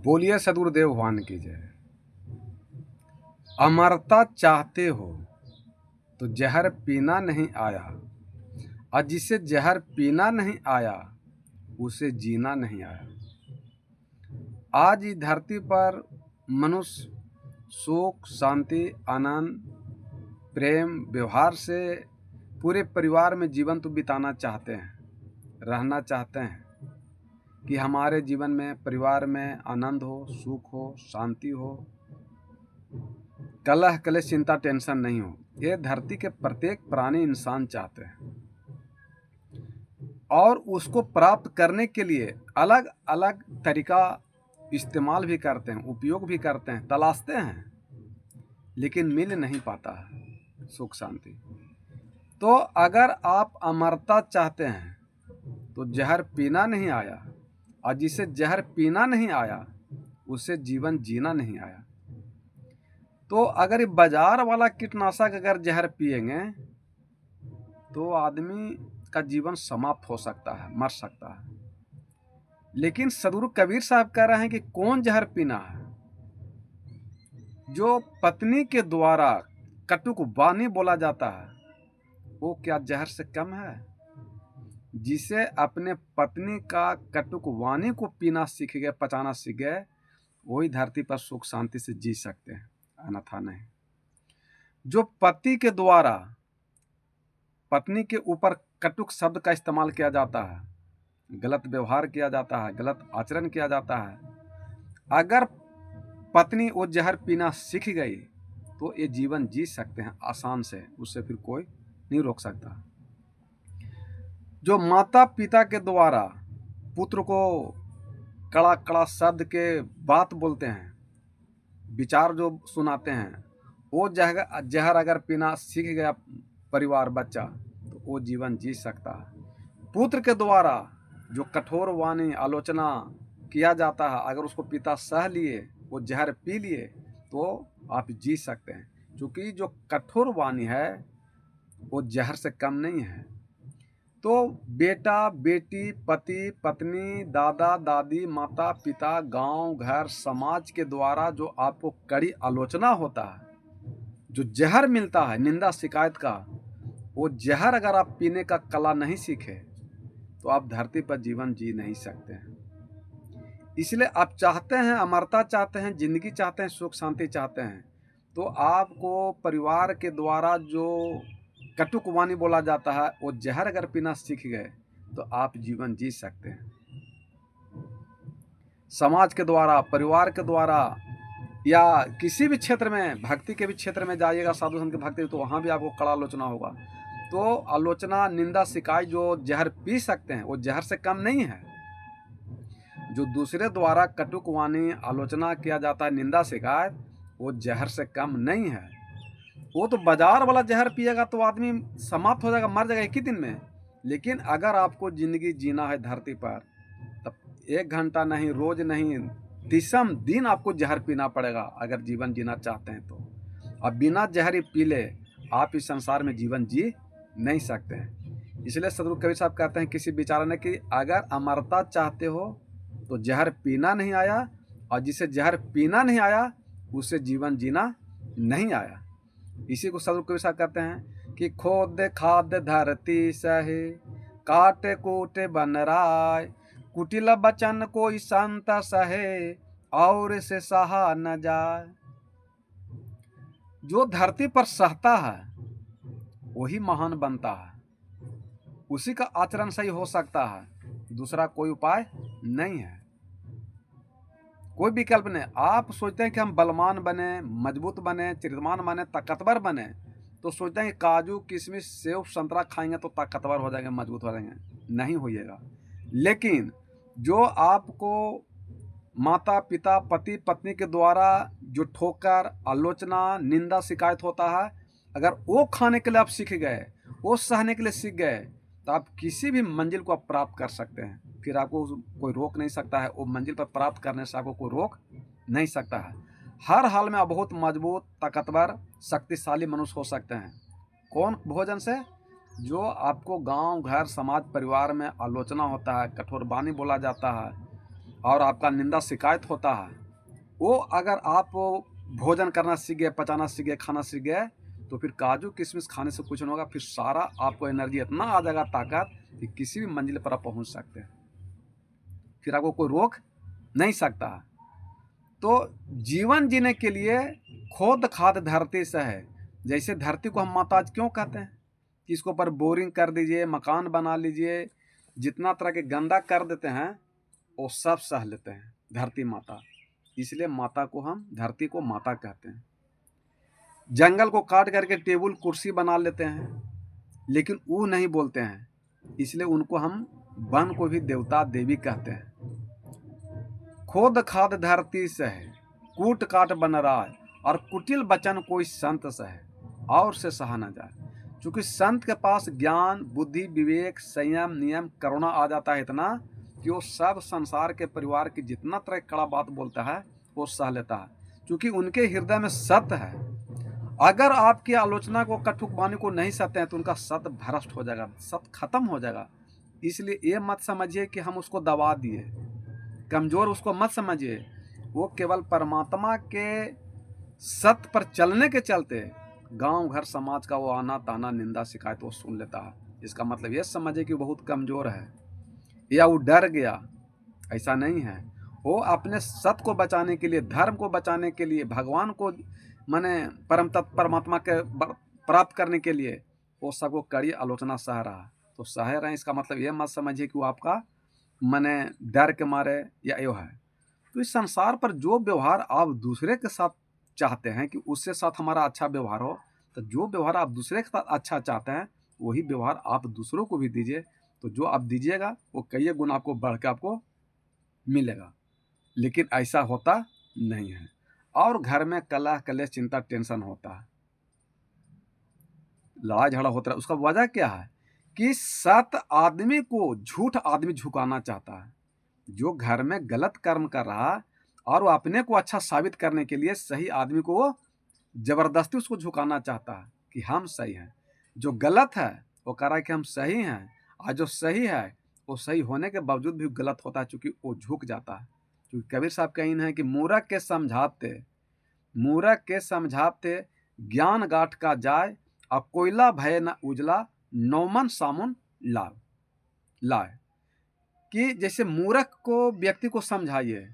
बोलिए सदगुरुदेव भगवान की जय। अमरता चाहते हो तो जहर पीना नहीं आया, और जिसे जहर पीना नहीं आया उसे जीना नहीं आया। आज इस धरती पर मनुष्य सुख, शांति, आनंद, प्रेम, व्यवहार से पूरे परिवार में जीवन तो बिताना चाहते हैं, रहना चाहते हैं कि हमारे जीवन में, परिवार में आनंद हो, सुख हो, शांति हो, कलह कलेश, चिंता, टेंशन नहीं हो। ये धरती के प्रत्येक प्राणी इंसान चाहते हैं, और उसको प्राप्त करने के लिए अलग अलग तरीका इस्तेमाल भी करते हैं, उपयोग भी करते हैं, तलाशते हैं, लेकिन मिल नहीं पाता है सुख शांति। तो अगर आप अमरता चाहते हैं तो जहर पीना नहीं आया, और जिसे जहर पीना नहीं आया उसे जीवन जीना नहीं आया। तो अगर बाजार वाला कीटनाशक अगर जहर पिएंगे तो आदमी का जीवन समाप्त हो सकता है, मर सकता है। लेकिन सदगुरु कबीर साहब कह रहे हैं कि कौन जहर पीना है? जो पत्नी के द्वारा कटुक वाणी बोला जाता है वो क्या जहर से कम है? जिसे अपने पत्नी का कटुक वाणी को पीना सीख गए, पचाना सीख गए, वही धरती पर सुख शांति से जी सकते हैं, अन्यथा नहीं। जो पति के द्वारा पत्नी के ऊपर कटुक शब्द का इस्तेमाल किया जाता है, गलत व्यवहार किया जाता है, गलत आचरण किया जाता है, अगर पत्नी वो जहर पीना सीख गई तो ये जीवन जी सकते हैं आसान से, उससे फिर कोई नहीं रोक सकता। जो माता पिता के द्वारा पुत्र को कड़ा कड़ा शब्द के बात बोलते हैं, विचार जो सुनाते हैं, वो जहर अगर पीना सीख गया परिवार, बच्चा, तो वो जीवन जी सकता है। पुत्र के द्वारा जो कठोर वाणी, आलोचना किया जाता है, अगर उसको पिता सह लिए, वो जहर पी लिए, तो आप जी सकते हैं। क्योंकि जो कठोर वाणी है वो जहर से कम नहीं है। तो बेटा बेटी, पति पत्नी, दादा दादी, माता पिता, गांव घर, समाज के द्वारा जो आपको कड़ी आलोचना होता है, जो जहर मिलता है निंदा शिकायत का, वो जहर अगर आप पीने का कला नहीं सीखे तो आप धरती पर जीवन जी नहीं सकते हैं। इसलिए आप चाहते हैं अमरता, चाहते हैं जिंदगी, चाहते हैं सुख शांति चाहते हैं, तो आपको परिवार के द्वारा जो कटुक वाणी बोला जाता है वो जहर अगर पीना सीख गए तो आप जीवन जी सकते हैं। समाज के द्वारा, परिवार के द्वारा, या किसी भी क्षेत्र में, भक्ति के भी क्षेत्र में जाइएगा, साधु संत की भक्ति, तो वहाँ भी आपको कड़ा आलोचना होगा। तो आलोचना, निंदा शिकायत जो जहर पी सकते हैं वो जहर से कम नहीं है। जो दूसरे द्वारा कटुक वाणी, आलोचना किया जाता है, निंदा शिकायत, वो जहर से कम नहीं है। वो तो बाजार वाला जहर पिएगा तो आदमी समाप्त हो जाएगा, मर जाएगा एक ही दिन में। लेकिन अगर आपको जिंदगी जीना है धरती पर, तब 1 घंटा नहीं, रोज नहीं, 30 दिन आपको जहर पीना पड़ेगा अगर जीवन जीना चाहते हैं। तो अब बिना जहर पी ले आप इस संसार में जीवन जी नहीं सकते हैं। इसलिए सदगुरु कबीर साहब कहते हैं किसी विचार ने कि अगर अमरता चाहते हो तो जहर पीना नहीं आया, और जिसे जहर पीना नहीं आया उसे जीवन जीना नहीं आया। इसी को सदगुरु कबीर साहब कहते हैं कि खोद खाद धरती सहे, काटे कूटे बनराय, कुटिल बचन कोई संत सहे, और से सहा न जाए। जो धरती पर सहता है वही महान बनता है, उसी का आचरण सही हो सकता है, दूसरा कोई उपाय नहीं है, कोई विकल्प नहीं। आप सोचते हैं कि हम बलवान बने, मजबूत बने, चरित्रवान बने, ताकतवर बने, तो सोचते हैं कि काजू किशमिश सेब संतरा खाएंगे तो ताकतवर हो जाएंगे, मजबूत हो जाएंगे, नहीं होइएगा। लेकिन जो आपको माता पिता, पति पत्नी के द्वारा जो ठोकर, आलोचना, निंदा शिकायत होता है, अगर वो खाने के लिए आप सीख गए, वो सहने के लिए सीख गए, तो आप किसी भी मंजिल को आप प्राप्त कर सकते हैं। फिर आपको कोई रोक नहीं सकता है, वो मंजिल पर प्राप्त करने से आपको कोई रोक नहीं सकता है। हर हाल में आप बहुत मजबूत, ताकतवर, शक्तिशाली मनुष्य हो सकते हैं। कौन भोजन से? जो आपको गांव घर समाज परिवार में आलोचना होता है, कठोर वाणी बोला जाता है, और आपका निंदा शिकायत होता है, वो अगर आप भोजन करना सीख गए, पचाना सीख गए, खाना सीख गए, तो फिर काजू किशमिश खाने से कुछ नहीं होगा। फिर सारा आपको एनर्जी इतना आ जाएगा, ताकत, कि किसी भी मंजिल पर आप पहुंच सकते हैं। फिर आपको कोई रोक नहीं सकता। तो जीवन जीने के लिए खोद खाद धरती से है। जैसे धरती को हम माता क्यों कहते हैं कि इसके ऊपर बोरिंग कर दीजिए, मकान बना लीजिए, जितना तरह के गंदा कर देते हैं वो सब सह लेते हैं धरती माता। इसलिए माता को हम, धरती को माता कहते हैं। जंगल को काट करके टेबल कुर्सी बना लेते हैं, लेकिन वो नहीं बोलते हैं, इसलिए उनको हम, वन को भी देवता देवी कहते हैं। खोद खाद धरती से है, कूट काट बन रहा है, और कुटिल बचन कोई संत से है, और से सहा न जाए। क्योंकि संत के पास ज्ञान, बुद्धि, विवेक, संयम, नियम, करुणा आ जाता है इतना कि वो सब संसार के परिवार की जितना तरह कड़ा बात बोलता है वो सह लेता है, क्योंकि उनके हृदय में सत्य है। अगर आपकी आलोचना को, कटुक वाणी को नहीं सहते हैं तो उनका सत्य भ्रष्ट हो जाएगा, सत्य खत्म हो जाएगा। इसलिए ये मत समझिए कि हम उसको दबा दिए, कमजोर उसको मत समझिए। वो केवल परमात्मा के सत्य पर चलने के चलते गांव घर समाज का वो आना ताना, निंदा शिकायत वो सुन लेता है। इसका मतलब ये समझिए कि वो बहुत कमजोर है या वो डर गया, ऐसा नहीं है। वो अपने सत्य को बचाने के लिए, धर्म को बचाने के लिए, भगवान को माने परम तत्व परमात्मा के प्राप्त करने के लिए वो सबको कड़ी आलोचना सह रहा है। तो सह रहे हैं, इसका मतलब ये मत समझिए कि वो आपका माने डर के मारे या यो है। तो इस संसार पर जो व्यवहार आप दूसरे के साथ चाहते हैं कि उससे साथ हमारा अच्छा व्यवहार हो, तो जो व्यवहार आप दूसरे के साथ अच्छा चाहते हैं वही व्यवहार आप दूसरों को भी दीजिए। तो जो आप दीजिएगा वो कई गुना आपको बढ़ के आपको मिलेगा। लेकिन ऐसा होता नहीं है, और घर में कलह कलेश चिंता टेंशन होता है, लड़ाई झगड़ा होता है। उसका वजह क्या है कि सत आदमी को झूठ आदमी झुकाना चाहता है। जो घर में गलत कर्म कर रहा है और वो अपने को अच्छा साबित करने के लिए सही आदमी को वो जबरदस्ती उसको झुकाना चाहता है कि हम सही हैं। जो गलत है वो कह रहा है कि हम सही हैं, और जो सही है वो सही होने के बावजूद भी गलत होता है, चूंकि वो झुक जाता है। क्योंकि कबीर साहब का इन है कि मूर्ख के समझाते, मूर्ख के समझाते ज्ञान गाठ का जाय, और कोयला भय न उजला, नौमन सामुन लाए। कि जैसे मूर्ख को व्यक्ति को समझाइए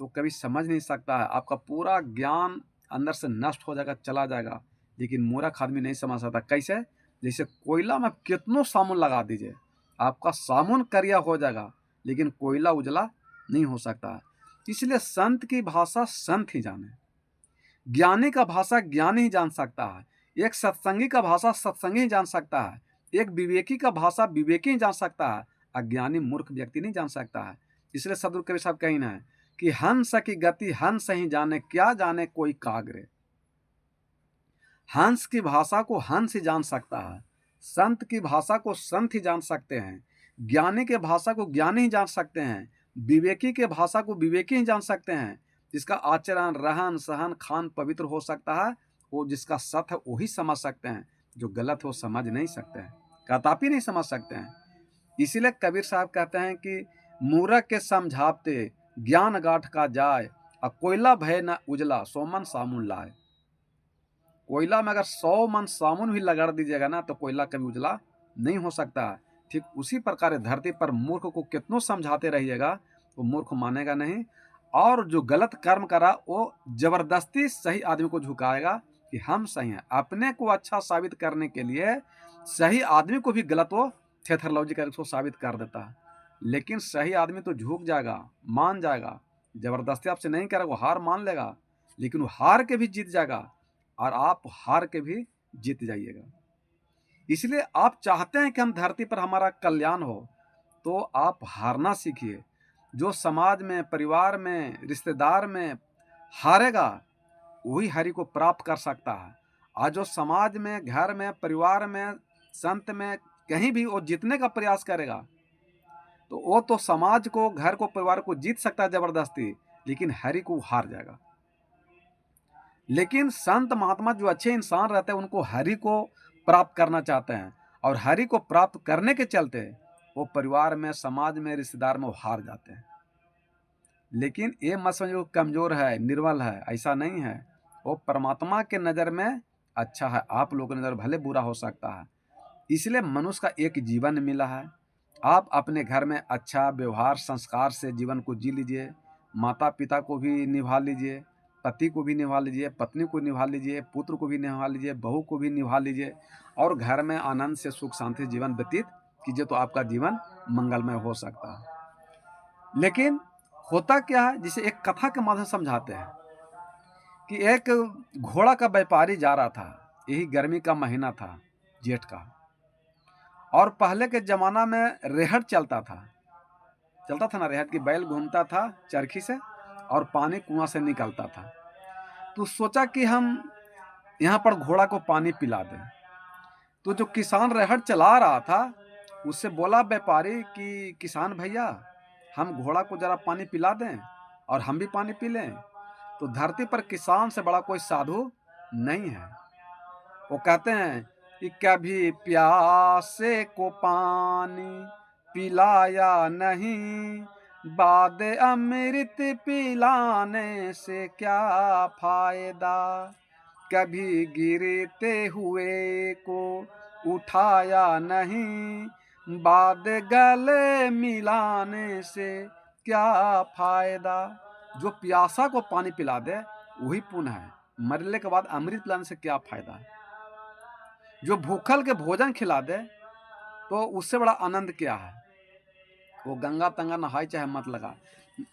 तो कभी समझ नहीं सकता है, आपका पूरा ज्ञान अंदर से नष्ट हो जाएगा, चला जाएगा। लेकिन मूर्ख आदमी नहीं समझ सकता। कैसे? जैसे कोयला में कितनों साबुन लगा दीजिए, आपका साबुन करिया हो जाएगा, लेकिन कोयला उजला नहीं हो सकता है। इसलिए संत की भाषा संत ही जाने, ज्ञानी का भाषा ज्ञानी ही जान सकता है, एक सत्संगी का भाषा सत्संगी ही जान सकता है, एक विवेकी का भाषा विवेकी ही जान सकता है, अज्ञानी मूर्ख व्यक्ति नहीं जान सकता है। इसलिए सदगुरु कबीर साहब कहना है कि हंस की गति हंस ही जाने, क्या जाने कोई कागरे। हंस की भाषा को हंस ही जान सकता है, संत की भाषा को संत ही जान सकते हैं, ज्ञानी के भाषा को ज्ञानी ही जान सकते हैं, विवेकी के भाषा को विवेकी ही जान सकते हैं। जिसका आचरण, रहन सहन, खान पवित्र हो सकता है, वो जिसका सत्य है वही समझ सकते हैं, जो गलत हो समझ नहीं सकते हैं, कदापि नहीं समझ सकते हैं। इसीलिए कबीर साहब कहते हैं कि मूर्ख के समझाते ज्ञान गाठ का जाय, और कोयला भय न उजला, 100 मन सामुन लाए। कोयला में अगर 100 मन सामुन भी लगा दीजिएगा ना तो कोयला कभी उजला नहीं हो सकता। ठीक उसी प्रकार धरती पर मूर्ख को कितनों समझाते रहिएगा वो मूर्ख मानेगा नहीं, और जो गलत कर्म करा वो जबरदस्ती सही आदमी को झुकाएगा कि हम सही हैं। अपने को अच्छा साबित करने के लिए सही आदमी को भी गलत वो थेथरलॉजी करके उसको साबित कर देता है। लेकिन सही आदमी तो झुक जाएगा, मान जाएगा, जबरदस्ती आपसे नहीं करेगा, वो हार मान लेगा, लेकिन वो हार के भी जीत जाएगा, और आप हार के भी जीत जाइएगा। इसलिए आप चाहते हैं कि हम धरती पर हमारा कल्याण हो, तो आप हारना सीखिए। जो समाज में, परिवार में, रिश्तेदार में हारेगा वही हरि को प्राप्त कर सकता है। और जो समाज में, घर में, परिवार में, संत में कहीं भी वो जीतने का प्रयास करेगा तो वो तो समाज को, घर को, परिवार को जीत सकता है जबरदस्ती, लेकिन हरि को हार जाएगा। लेकिन संत महात्मा जो अच्छे इंसान रहते हैं उनको हरि को प्राप्त करना चाहते हैं, और हरि को प्राप्त करने के चलते वो परिवार में, समाज में, रिश्तेदार में वो हार जाते हैं। लेकिन ये मत समझो कमज़ोर है, निर्बल है, ऐसा नहीं है। वो परमात्मा के नज़र में अच्छा है, आप लोगों की नज़र भले बुरा हो सकता है। इसलिए मनुष्य का एक जीवन मिला है। आप अपने घर में अच्छा व्यवहार संस्कार से जीवन को जी लीजिए, माता पिता को भी निभा लीजिए, पति को भी निभा लीजिए, पत्नी को निभा लीजिए, पुत्र को भी निभा लीजिए, बहू को भी निभा लीजिए और घर में आनंद से सुख शांति से जीवन व्यतीत कीजिए, तो आपका जीवन मंगलमय हो सकता है। लेकिन होता क्या है, जिसे एक कथा के माध्यम से समझाते हैं कि एक घोड़ा का व्यापारी जा रहा था, यही गर्मी का महीना था, जेठ का, और पहले के ज़माना में रेहड़ चलता था ना, रेहड़ की बैल घूमता था चरखी से और पानी कुआं से निकलता था। तो सोचा कि हम यहाँ पर घोड़ा को पानी पिला दें। तो जो किसान रेहड़ चला रहा था उससे बोला व्यापारी कि किसान भैया, हम घोड़ा को जरा पानी पिला दें और हम भी पानी पी लें। तो धरती पर किसान से बड़ा कोई साधु नहीं है। वो कहते हैं कि कभी प्यासे को पानी पिलाया नहीं, बाद अमृत पिलाने से क्या फायदा। कभी गिरते हुए को उठाया नहीं, बाद गले मिलाने से क्या फायदा। जो प्यासा को पानी पिला दे वही पुण्य है, मरने के बाद अमृत पिलाने से क्या फायदा है। जो भूखल के भोजन खिला दे तो उससे बड़ा आनंद क्या है। वो गंगा तंगा नहाए चाहे मत लगा,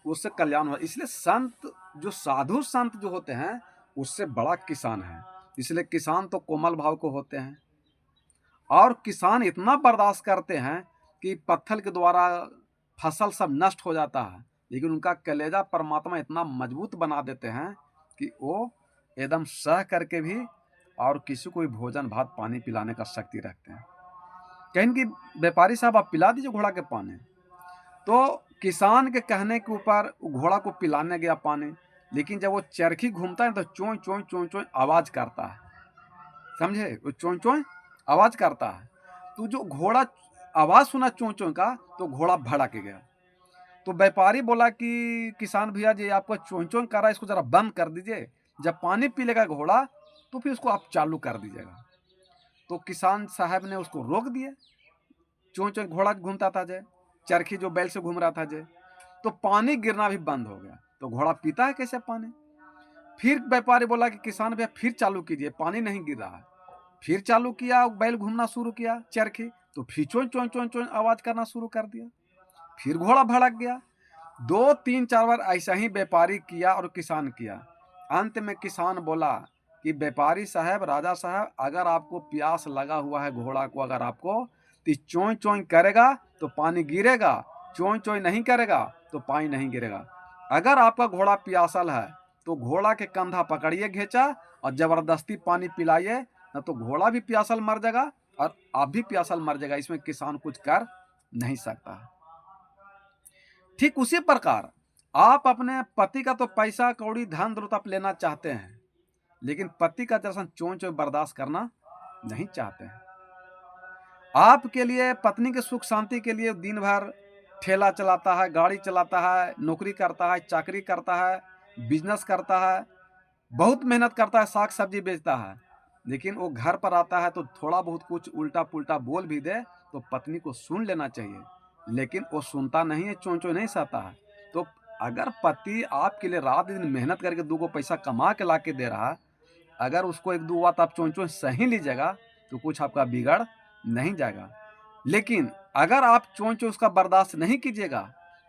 उससे कल्याण हो। इसलिए संत, जो साधु संत जो होते हैं, उससे बड़ा किसान है। इसलिए किसान तो कोमल भाव को होते हैं और किसान इतना बर्दाश्त करते हैं कि पत्थर के द्वारा फसल सब नष्ट हो जाता है, लेकिन उनका कलेजा परमात्मा इतना मजबूत बना देते हैं कि वो एकदम सह करके भी और किसी को भी भोजन भात पानी पिलाने का शक्ति रखते हैं। कहें कि व्यापारी साहब आप पिला दीजिए घोड़ा के पानी। तो किसान के कहने के ऊपर घोड़ा को पिलाने गया पानी, लेकिन जब वो चरखी घूमता है तो चों चों चों चों आवाज़ करता है, समझे, वो चों चों आवाज़ करता है। तो जो घोड़ा आवाज़ सुना चों चों का तो घोड़ा भड़क गया। तो व्यापारी बोला कि किसान भैया जी, आपको चों चों कर रहा है, इसको ज़रा बंद कर दीजिए, जब पानी पी लेगा घोड़ा तो फिर उसको आप चालू कर दीजिएगा। तो किसान साहब ने उसको रोक दिया। चों चों घोड़ा घूमता था जय, चरखी जो बैल से घूम रहा था जय, तो पानी गिरना भी बंद हो गया। तो घोड़ा पीता है कैसे पानी। फिर व्यापारी बोला कि किसान भैया फिर चालू कीजिए, पानी नहीं गिर रहा है। फिर चालू किया, बैल घूमना शुरू किया चरखी, तो फिर चों चों चों चों आवाज़ करना शुरू कर दिया। फिर घोड़ा भड़क गया। 2 3 4 बार ऐसा ही व्यापारी किया और किसान किया। अंत में किसान बोला कि व्यापारी साहब, राजा साहब, अगर आपको प्यास लगा हुआ है घोड़ा को, अगर आपको तो चों चों करेगा तो पानी गिरेगा, चों चों नहीं करेगा तो पानी नहीं गिरेगा। अगर आपका घोड़ा प्यासल है तो घोड़ा के कंधा पकड़िए घेचा और जबरदस्ती पानी पिलाइए, न तो घोड़ा भी प्यासल मर जाएगा और आप भी प्यासल मर जाएगा। इसमें किसान कुछ कर नहीं सकता। ठीक उसी प्रकार आप अपने पति का तो पैसा कौड़ी धन दौलत आप लेना चाहते हैं, लेकिन पति का जैसा चों चों बर्दाश्त करना नहीं चाहते हैं। आपके लिए, पत्नी के सुख शांति के लिए दिन भर ठेला चलाता है, गाड़ी चलाता है, नौकरी करता है, चाकरी करता है, बिजनेस करता है, बहुत मेहनत करता है, साग सब्जी बेचता है, लेकिन वो घर पर आता है तो थोड़ा बहुत कुछ उल्टा पुल्टा बोल भी दे तो पत्नी को सुन लेना चाहिए, लेकिन वो सुनता नहीं है, चों चों नहीं सहता है। तो अगर पति आपके लिए रात दिन मेहनत करके 2 पैसा कमा के ला के दे रहा है, अगर उसको 1 2 बात आप चों चों सही लीजिएगा तो कुछ आपका बिगड़ नहीं जाएगा। लेकिन अगर आप चों चों उसका बर्दाश्त नहीं कीजिएगा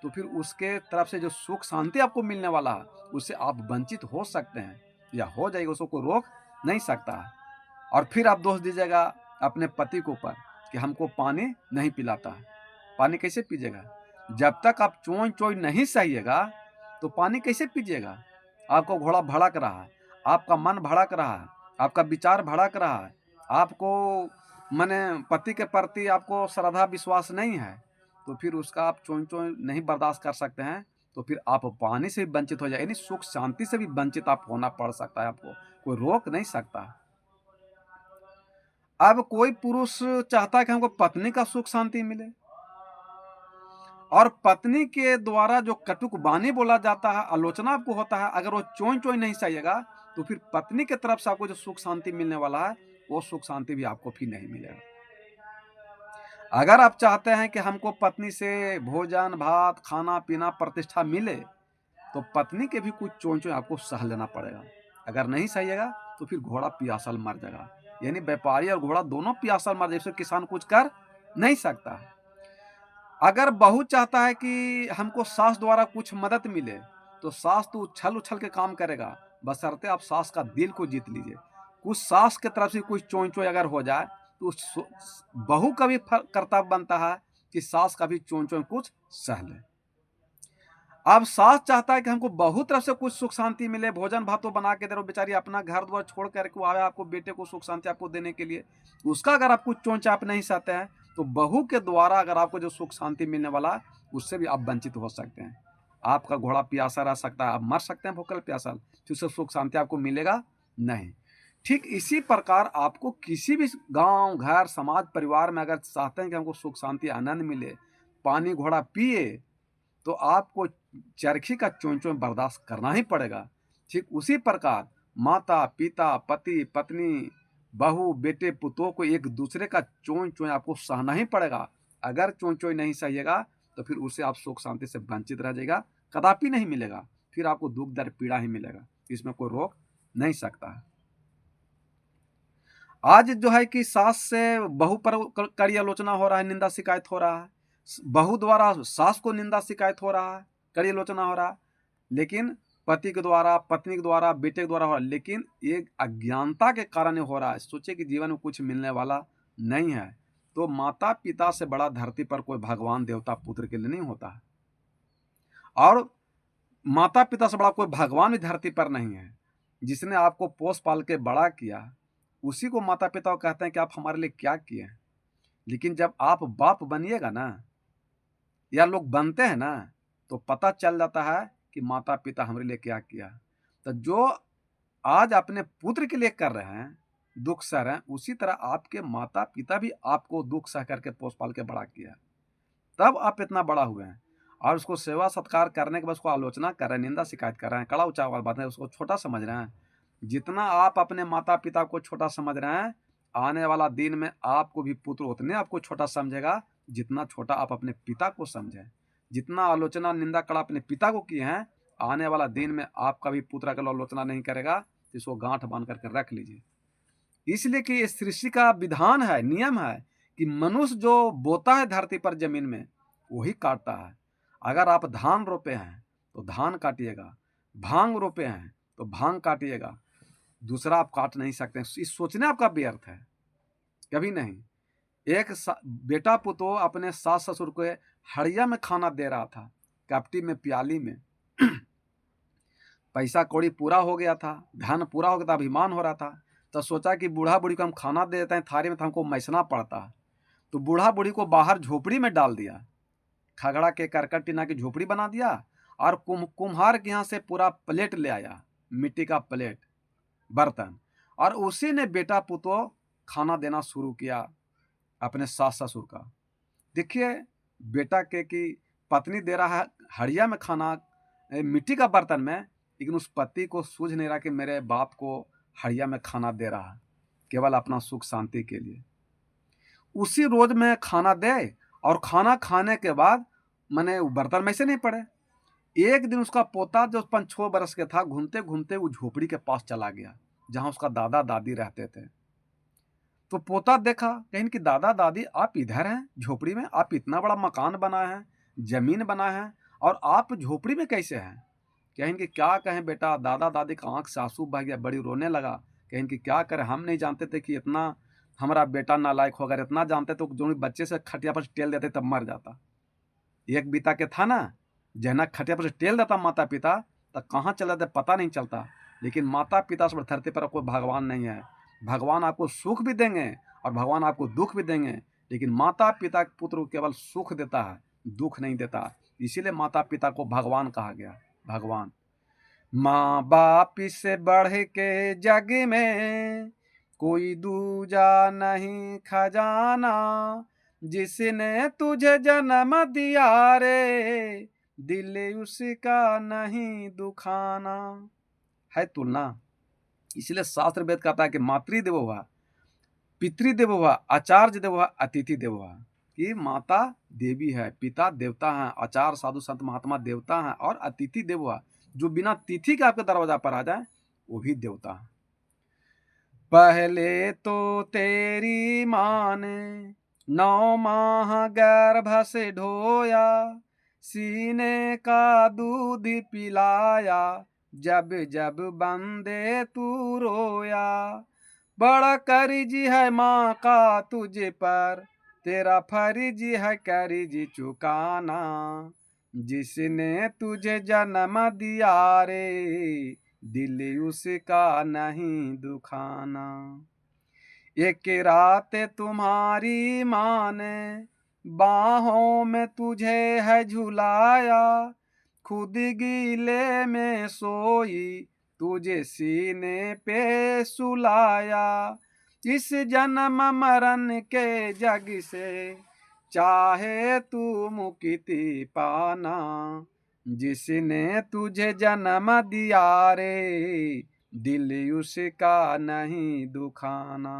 तो फिर उसके तरफ से जो सुख शांति आपको मिलने वाला है उससे आप वंचित हो सकते हैं या हो जाएगा, उसको कोई रोक नहीं सकता है। और फिर आप दोष दीजिएगा अपने पति के ऊपर कि हमको पानी नहीं पिलाता है। पानी कैसे पीजिएगा जब तक आप चों चों नहीं सहिएगा, तो पानी कैसे पीजिएगा। आपको घोड़ा भड़क रहा है, आपका मन भड़क रहा है, आपका विचार भड़क रहा है, आपको माने पति के प्रति आपको श्रद्धा विश्वास नहीं है, तो फिर उसका आप चों चों नहीं बर्दाश्त कर सकते हैं, तो फिर आप पानी से भी वंचित हो जाए, यानी सुख शांति से भी वंचित आप होना पड़ सकता है। आपको कोई रोक नहीं सकता। अब कोई पुरुष चाहता है कि हमको पत्नी का सुख शांति मिले, और पत्नी के द्वारा जो कटुक वाणी बोला जाता है, आलोचना आपको होता है, अगर वो चोंय चोंय नहीं सहिएगा तो फिर पत्नी की तरफ से आपको जो सुख शांति मिलने वाला है वो सुख शांति भी आपको फिर नहीं मिलेगा। अगर आप चाहते हैं कि हमको पत्नी से भोजन भात खाना पीना प्रतिष्ठा मिले तो पत्नी के भी कुछ चोंय चोंय आपको सह लेना पड़ेगा। अगर नहीं सहिएगा तो फिर घोड़ा प्यासल मर जाएगा। यानी व्यापारी और घोड़ा दोनों प्यासल मर जाए, किसान कुछ कर नहीं सकता। अगर बहू चाहता है कि हमको सास द्वारा कुछ मदद मिले तो सास तो उछल उछल के काम करेगा, बशर्ते आप सास का दिल को जीत लीजिए। कुछ सास की तरफ से कुछ चोंय चोंय अगर हो जाए तो बहू का भी कर्तव्य बनता है कि सास का भी चोंय चोंय कुछ सह ले। अब सास चाहता है कि हमको बहू तरफ से कुछ सुख शांति मिले, भोजन भात तो बना के दे रहे हो, बेचारी अपना घर द्वार छोड़ करके आवे आपको बेटे को सुख शांति आपको देने के लिए, उसका अगर आप कुछ चोंच आप नहीं सहते हैं तो बहू के द्वारा अगर आपको जो सुख शांति मिलने वाला है उससे भी आप वंचित हो सकते हैं। आपका घोड़ा प्यासा रह सकता है, आप मर सकते हैं भूखल प्यासा, तो उससे सुख शांति आपको मिलेगा नहीं। ठीक इसी प्रकार आपको किसी भी गांव घर समाज परिवार में अगर चाहते हैं कि हमको सुख शांति आनंद मिले, पानी घोड़ा पिए, तो आपको चरखी का चोंच चोंच बर्दाश्त करना ही पड़ेगा। ठीक उसी प्रकार माता पिता पति पत्नी बहू बेटे पुतों को एक दूसरे का चोंच चोंच आपको सहना ही पड़ेगा। अगर चोंच चोंच नहीं सहिएगा तो फिर उसे आप सुख शांति से वंचित रह जाएगा, कदापि नहीं मिलेगा, फिर आपको दुख दर्द पीड़ा ही मिलेगा, इसमें कोई रोक नहीं सकता है। आज जो है कि सास से बहू पर कड़ी आलोचना हो रहा है, निंदा शिकायत हो रहा है, बहू द्वारा सास को निंदा शिकायत हो रहा है, कड़ी आलोचना हो रहा है, लेकिन पति के द्वारा पत्नी के द्वारा बेटे के द्वारा हो रहा है, लेकिन एक अज्ञानता के कारण हो रहा है। सोचे कि जीवन में कुछ मिलने वाला नहीं है, तो माता पिता से बड़ा धरती पर कोई भगवान देवता पुत्र के लिए नहीं होता है, और माता पिता से बड़ा कोई भगवान भी धरती पर नहीं है। जिसने आपको पोस पाल के बड़ा किया उसी को माता पिता को कहते हैं कि आप हमारे लिए क्या किए हैं। लेकिन जब आप बाप बनिएगा ना, या लोग बनते हैं ना, तो पता चल जाता है कि माता पिता हमारे लिए क्या किया। तो जो आज अपने पुत्र के लिए कर रहे हैं, दुख सह रहे हैं, उसी तरह आपके माता पिता भी आपको दुख सह करके पोस पाल के बड़ा किया, तब आप इतना बड़ा हुए हैं। और उसको सेवा सत्कार करने के बाद उसको आलोचना कर रहे हैं, निंदा शिकायत कर रहे हैं, कड़ा ऊंचा वाली बात है, उसको छोटा समझ रहे हैं। जितना आप अपने माता पिता को छोटा समझ रहे हैं, आने वाला दिन में आपको भी पुत्र उतने आपको छोटा समझेगा जितना छोटा आप अपने पिता को समझें। जितना आलोचना निंदा कड़ा अपने पिता को किए हैं, आने वाला दिन में आपका भी पुत्र अगर आलोचना नहीं करेगा तो इसको गांठ बांध करके रख लीजिए। इसलिए कि इस सृष्टि का विधान है, नियम है कि मनुष्य जो बोता है धरती पर जमीन में वही काटता है। अगर आप धान रोपे हैं तो धान काटिएगा, भांग रोपे हैं तो भांग काटिएगा, दूसरा आप काट नहीं सकते। इस सोचने आपका व्यर्थ है, कभी नहीं। एक बेटा पुतो अपने सास ससुर को हड़िया में खाना दे रहा था, कपटी में प्याली में पैसा कौड़ी पूरा हो गया था, धन पूरा हो गया था, अभिमान हो रहा था, तो सोचा कि बूढ़ा बूढ़ी को हम खाना दे देते हैं थारी में, तो हमको मैसना पड़ता है। तो बूढ़ा बूढ़ी को बाहर झोपड़ी में डाल दिया, खगड़ा के करकट टीना की झोपड़ी बना दिया, और कुम्हार के यहाँ से पूरा प्लेट ले आया, मिट्टी का प्लेट बर्तन, और उसी ने बेटा पुतो खाना देना शुरू किया अपने सास ससुर का। देखिए बेटा के कि पत्नी दे रहा है हड़िया में खाना मिट्टी का बर्तन में, लेकिन उस पति को सूझ नहीं रहा कि मेरे बाप को हड़िया में खाना दे रहा है केवल अपना सुख शांति के लिए। उसी रोज में खाना दे, और खाना खाने के बाद मैंने बर्तन में से नहीं पड़े। एक दिन उसका पोता जो 5-6 बरस के था, घूमते घूमते वो झोपड़ी के पास चला गया जहां उसका दादा दादी रहते थे। तो पोता देखा, कहीं कि दादा दादी आप इधर हैं झोपड़ी में, आप इतना बड़ा मकान बनाए हैं, जमीन बनाए हैं, और आप झोपड़ी में कैसे हैं। कहीं कि क्या कहें बेटा, दादा दादी का आंख से आंसू बह गया, बड़ी रोने लगा। कहीं कि क्या करें, हम नहीं जानते थे कि इतना हमारा बेटा नालायक होगा, इतना जानते तो जो बच्चे से खटिया पर टेल देते तब मर जाता। एक बीता के था ना, जहना खटिया पर से टेल देता माता पिता, तब कहाँ चला जाते पता नहीं चलता। लेकिन माता पिता से धरती पर कोई भगवान नहीं है। भगवान आपको सुख भी देंगे और भगवान आपको दुख भी देंगे, लेकिन माता पिता पुत्र को केवल सुख देता है, दुख नहीं देता। इसीलिए माता पिता को भगवान कहा गया। भगवान माँ बाप से बढ़ के जग में कोई दूजा नहीं खजाना, जिसने तुझे जन्म दिया रे, दिल उसका नहीं दुखाना। है तुलना। इसलिए शास्त्र वेद कहता है कि मातृदेवो भव, पितृदेवो भव, आचार्य देवो भव, अतिथि देवो भव। कि माता देवी है, पिता देवता है, आचार्य साधु संत महात्मा देवता है, और अतिथि देवो भव, जो बिना तिथि के आपके दरवाजा पर आ जाए वो भी देवता है। पहले तो तेरी माँ ने 9 माह गर्भ से ढोया, सीने का दूध पिलाया, जब जब बंदे तू रोया। बड़ा कर्ज है माँ का तुझ पर, तेरा फर्ज है कर्ज चुकाना। जिसने तुझे जन्म दिया रे, दिल उसका नहीं दुखाना। एक रात तुम्हारी माँ ने बाहों में तुझे है झुलाया, खुद गीले में सोई तुझे सीने पे सुलाया। इस जन्म मरण के जग से चाहे तू मुक्ति पाना। जिसने तुझे जन्म दिया रे, दिल उसका नहीं दुखाना।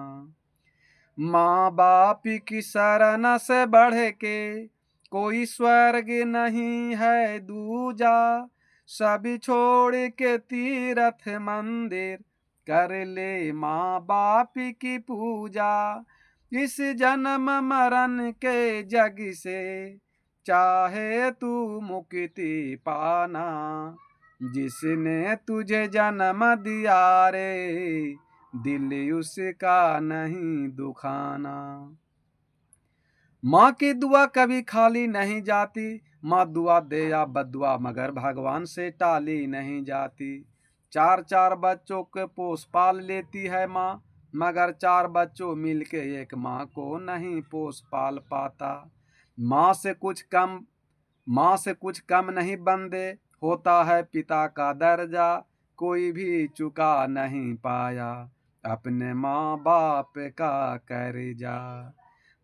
माँ बाप की शरण से बढ़ के कोई स्वर्ग नहीं है दूजा। सब छोड़ के तीर्थ मंदिर कर ले माँ बाप की पूजा। इस जन्म मरण के जग से चाहे तू मुक्ति पाना। जिसने तुझे जन्म दिया रे, दिल उसका नहीं दुखाना। माँ की दुआ कभी खाली नहीं जाती, माँ दुआ दे या बदुआ मगर भगवान से टाली नहीं जाती। 4 बच्चों के पोस पाल लेती है माँ, मगर 4 बच्चों मिलके एक माँ को नहीं पोस पाल पाता। माँ से कुछ कम नहीं बंदे, होता है पिता का दर्जा, कोई भी चुका नहीं पाया अपने माँ बाप का कर्जा।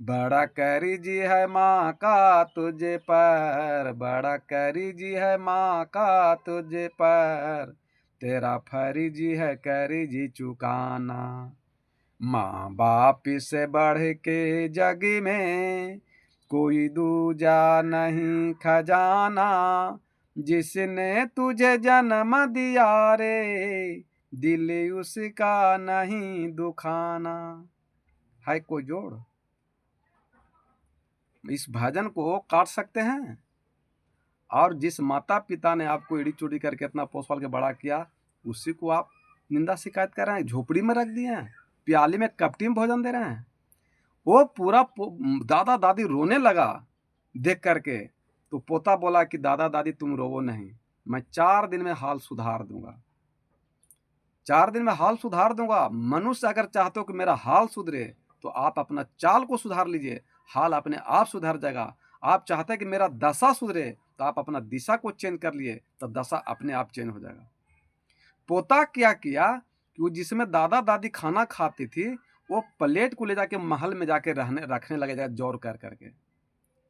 बड़ा कर्ज है माँ का तुझे पर, बड़ा कर्ज है माँ का तुझे पर, तेरा फर्ज है कर्ज चुकाना। माँ बाप से बढ़ के जग में कोई दूजा नहीं खजाना। जिसने तुझे जन्म दिया रे, दिल उसका नहीं दुखाना। है कोई जोड़? इस भजन को काट सकते हैं। और जिस माता पिता ने आपको एड़ी चोड़ी करके इतना पोस पाल के बड़ा किया, उसी को आप निंदा शिकायत कर रहे हैं, झोपड़ी में रख दिए हैं, प्याली में कपटी में भोजन दे रहे हैं। वो पूरा दादा दादी रोने लगा देख करके, तो पोता बोला कि दादा दादी तुम रोवो नहीं, मैं 4 दिन में हाल सुधार दूंगा। 4 दिन में हाल सुधार दूंगा। मनुष्य अगर चाहते हो कि मेरा हाल सुधरे, तो आप अपना चाल को सुधार लीजिए, हाल अपने आप सुधर जाएगा। आप चाहते हैं कि मेरा दशा सुधरे, तो आप अपना दिशा को चेंज कर लिए, तो दशा अपने आप चेंज हो जाएगा। पोता क्या किया कि वो जिसमें दादा दादी खाना खाती थी, वो प्लेट को ले जाके महल में जाके रखने लगे, जोर कर करके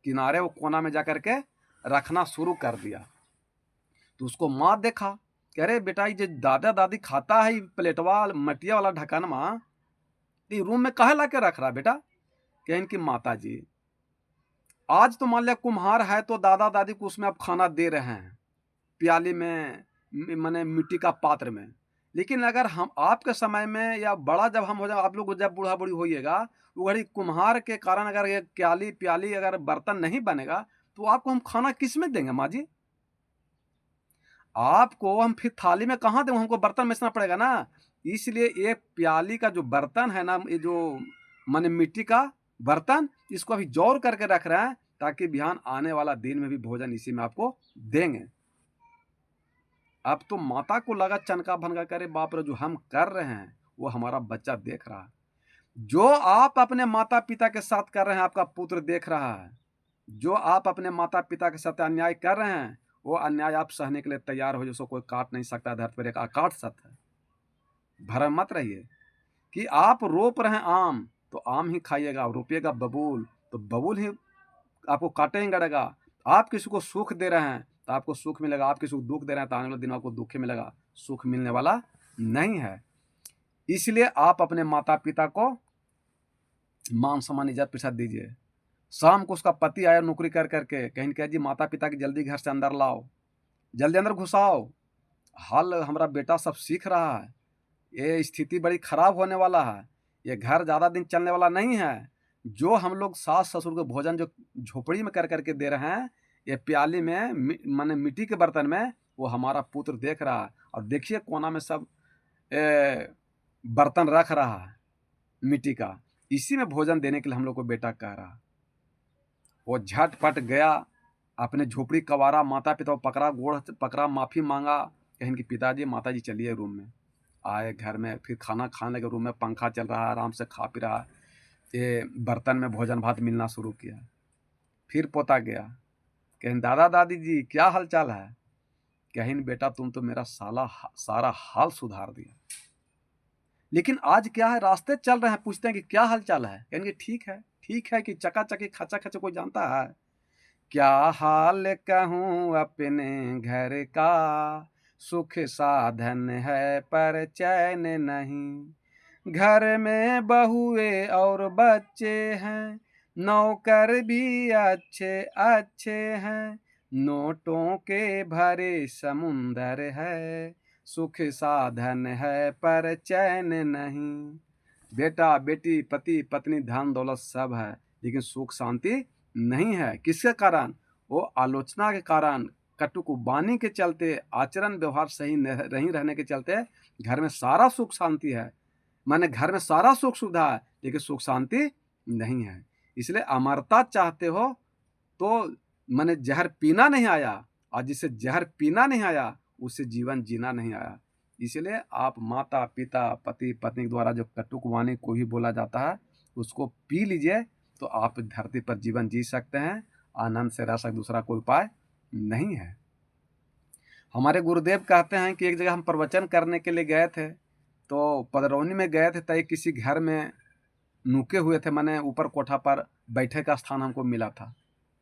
किनारे वो कोना में जाकर के रखना शुरू कर दिया। तो उसको माँ देखा कि अरे बेटा, ये दादा दादी खाता है प्लेटवा मटिया वाला ढक्कन माँ, रूम में काहे ला के रख रहा बेटा? क्या इनकी माता जी, आज तो मान लिया कुम्हार है तो दादा दादी को उसमें आप खाना दे रहे हैं प्याली में, माने मिट्टी का पात्र में। लेकिन अगर हम आपके समय में या बड़ा जब हम हो जाए, आप लोग जब बूढ़ा बूढ़ी होइएगा, वो घड़ी कुम्हार के कारण अगर ये प्याली प्याली अगर बर्तन नहीं बनेगा, तो आपको हम खाना किस में देंगे माँ जी? आपको हम फिर थाली में कहाँ दें, हमको बर्तन में पड़ेगा ना। इसलिए ये प्याली का जो बर्तन है ना, ये जो माने मिट्टी का बर्तन, इसको अभी जोर करके रख रहे हैं, ताकि बिहान आने वाला दिन में भी भोजन इसी में आपको देंगे। अब तो माता को लगा चनका भनका करे, बाप रे, जो हम कर रहे हैं वो हमारा बच्चा देख रहा है। जो आप अपने माता पिता के साथ कर रहे हैं, आपका पुत्र देख रहा है। जो आप अपने माता पिता के साथ अन्याय कर रहे हैं, वो अन्याय आप सहने के लिए तैयार हो, जिसको कोई काट नहीं सकता। धरती पर एक अकाट सत्य है। भ्रम मत रहिए कि आप रोप रहे हैं आम, तो आम ही खाइएगा। रोपिएगा बबूल, तो बबूल ही आपको काटेंगे गड़ेगा। आप किसी को सुख दे रहे हैं तो आपको सुख मिलेगा, आप किसी को दुख दे रहे हैं तो आने वाले दिन आपको दुख ही मिलेगा, सुख मिलने वाला नहीं है। इसलिए आप अपने माता पिता को मान सम्मान इज्जत प्रतिशत दीजिए। शाम को उसका पति आया नौकरी कर करके, कहीं कह जी माता पिता की जल्दी घर से अंदर लाओ, जल्दी अंदर घुसाओ, हाल हमारा बेटा सब सीख रहा है, ये स्थिति बड़ी खराब होने वाला है, ये घर ज़्यादा दिन चलने वाला नहीं है। जो हम लोग सास ससुर को भोजन जो झोपड़ी में कर करके दे रहे हैं, ये प्याली में माने मिट्टी के बर्तन में, वो हमारा पुत्र देख रहा है। और देखिए कोना में सब बर्तन रख रहा है मिट्टी का, इसी में भोजन देने के लिए हम लोग को बेटा कह रहा। वो झटपट गया, अपने झोपड़ी कवारा, माता पिता को पकड़ा, गोड़ पकड़ा, माफ़ी मांगा, कहें कि पिताजी माताजी चलिए रूम में। आए घर में, फिर खाना खाने लगे, रूम में पंखा चल रहा है, आराम से खा पी रहा है, ये बर्तन में भोजन भात मिलना शुरू किया। फिर पोता गया, कहें दादा दादी जी क्या हाल चाल है, कहें बेटा तुम तो मेरा सारा हाल सुधार दिया। लेकिन आज क्या है, रास्ते चल रहे हैं, पूछते हैं कि क्या हाल चाल है, कहेंगे ठीक है कि चकाचकी खचा खच कोई जानता है। क्या हाल कहूँ अपने घर का, सुख साधन है पर चैन नहीं। घर में बहुए और बच्चे हैं, नौकर भी अच्छे अच्छे हैं, नोटों के भरे समुंदर है, सुख साधन है पर चैन नहीं। बेटा बेटी पति पत्नी धन दौलत सब है, लेकिन सुख शांति नहीं है। किसके कारण? वो आलोचना के कारण, कटुक वाणी के चलते, आचरण व्यवहार सही नहीं रहने के चलते घर में सारा सुख शांति है, माने घर में सारा सुख सुविधा है, लेकिन सुख शांति नहीं है। इसलिए अमरता चाहते हो तो माने जहर पीना नहीं आया, और जिसे जहर पीना नहीं आया उससे जीवन जीना नहीं आया। इसलिए आप माता पिता पति पत्नी के द्वारा जो कटुक वाणी को भी बोला जाता है उसको पी लीजिए, तो आप धरती पर जीवन जी सकते हैं, आनंद से रह सकते, दूसरा कोई उपाय नहीं है। हमारे गुरुदेव कहते हैं कि एक जगह हम प्रवचन करने के लिए गए थे, तो पदरौनी में गए थे, तो एक किसी घर में नुके हुए थे, मैंने ऊपर कोठा पर बैठे का स्थान हमको मिला था,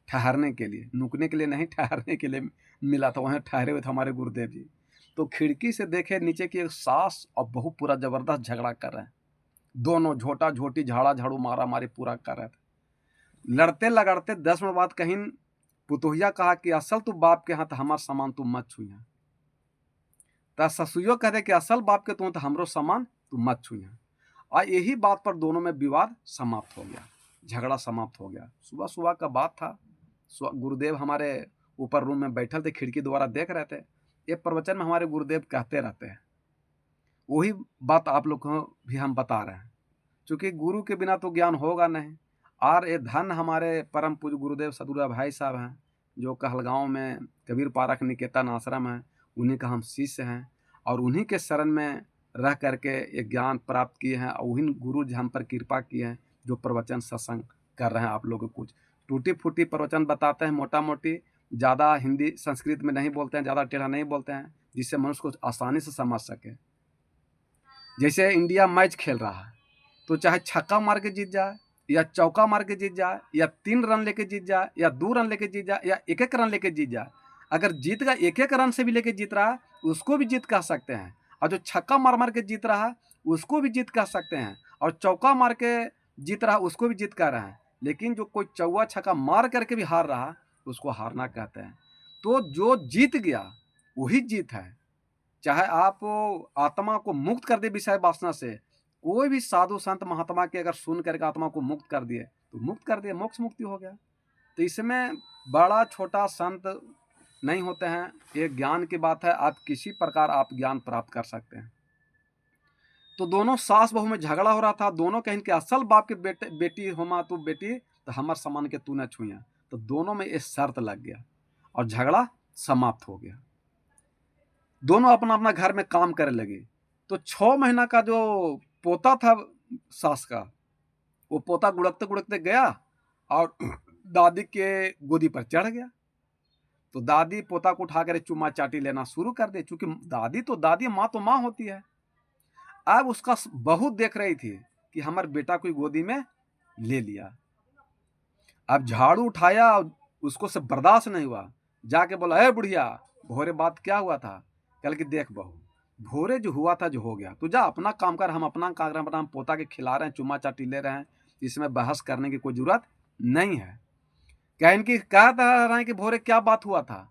ठहरने के लिए, नुकने के लिए नहीं, ठहरने के लिए मिला था, वहाँ ठहरे हुए थे हमारे गुरुदेव जी। तो खिड़की से देखे नीचे की एक सास और बहू पूरा जबरदस्त झगड़ा कर रहे हैं, दोनों झोटा झोटी झाड़ा झाड़ू मारा मारी पूरा कर रहे थे। लड़ते लगड़ते 10 मिनट बाद कहीं पुतोहिया कहा कि असल तू बाप के हाथ हमार सामान तू मत छुइया, तो ससुइयो कहते कि असल बाप के तू तो हमरो सामान तू मत छुइया। और यही बात पर दोनों में विवाद समाप्त हो गया, झगड़ा समाप्त हो गया। सुबह सुबह का बात था, गुरुदेव हमारे ऊपर रूम में बैठे थे, खिड़की द्वारा देख रहे थे। ये प्रवचन में हमारे गुरुदेव कहते रहते हैं, वही बात आप लोग को भी हम बता रहे हैं, क्योंकि गुरु के बिना तो ज्ञान होगा नहीं। और ये धन हमारे परम पूज्य गुरुदेव सदगुरु भाई साहब हैं, जो कहलगांव में कबीर पारक निकेतन आश्रम है, उन्हीं का हम शिष्य हैं, और उन्हीं के शरण में रह करके ये ज्ञान प्राप्त किए हैं, और उन्हीं गुरु जी हम पर कृपा किए हैं, जो प्रवचन सत्संग कर रहे हैं। आप लोग को कुछ टूटी फूटी प्रवचन बताते हैं, मोटा मोटी, ज़्यादा हिंदी संस्कृत में नहीं बोलते हैं, ज़्यादा टेढ़ा नहीं बोलते हैं, जिससे मनुष्य को आसानी से समझ सके। जैसे इंडिया मैच खेल रहा है, तो चाहे छक्का मार के जीत जाए, या चौका मार के जीत जाए, या 3 रन लेके जीत जाए, या 2 रन लेके जीत जाए, या 1-1 रन लेके जीत जाए, अगर जीत का 1-1 रन से भी लेके जीत रहा है उसको भी जीत कह सकते हैं, और जो छक्का मार मार के जीत रहा है उसको भी जीत कह सकते हैं, और चौका मार के जीत रहा है उसको भी जीत कह रहे हैं। लेकिन जो कोई चौवा छक्का मार करके भी हार रहा उसको हारना कहते हैं। तो जो जीत गया वही जीत है। चाहे आप आत्मा को मुक्त कर दे विषय वासना से, कोई भी साधु संत महात्मा के अगर सुन करके आत्मा को मुक्त कर दिए तो मुक्त कर दिए, मोक्ष मुक्ति हो गया। तो इसमें बड़ा छोटा संत नहीं होते हैं, ये ज्ञान की बात है, आप किसी प्रकार आप ज्ञान प्राप्त कर सकते हैं। तो दोनों सास बहू में झगड़ा हो रहा था, दोनों कहें कि असल बाप के बेटी होमा तू बेटी, तो हमार सामान के तू न छुइया। तो दोनों में ये शर्त लग गया और झगड़ा समाप्त हो गया। दोनों अपना अपना घर में काम करने लगे। तो 6 महीना का जो पोता था सास का, वो पोता गुड़कते गुड़कते गया और दादी के गोदी पर चढ़ गया। तो दादी पोता को उठाकर चुम्मा चाटी लेना शुरू कर दी, क्योंकि दादी तो दादी, माँ तो माँ होती है। अब उसका बहू देख रही थी कि हमारे बेटा कोई गोदी में ले लिया। अब झाड़ू उठाया, उसको से बर्दाश्त नहीं हुआ, जाके बोला, ए बुढ़िया भोरे बात क्या हुआ था? कल की देख बहू, भोरे जो हुआ था जो हो गया, तू जा अपना काम कर, हम अपना काम कर रहे हैं, हम पोता के खिला रहे हैं, चुम्मा चाटी ले रहे हैं, इसमें बहस करने की कोई जरूरत नहीं है। क्या इनकी कह रहे हैं कि भोरे क्या बात हुआ था,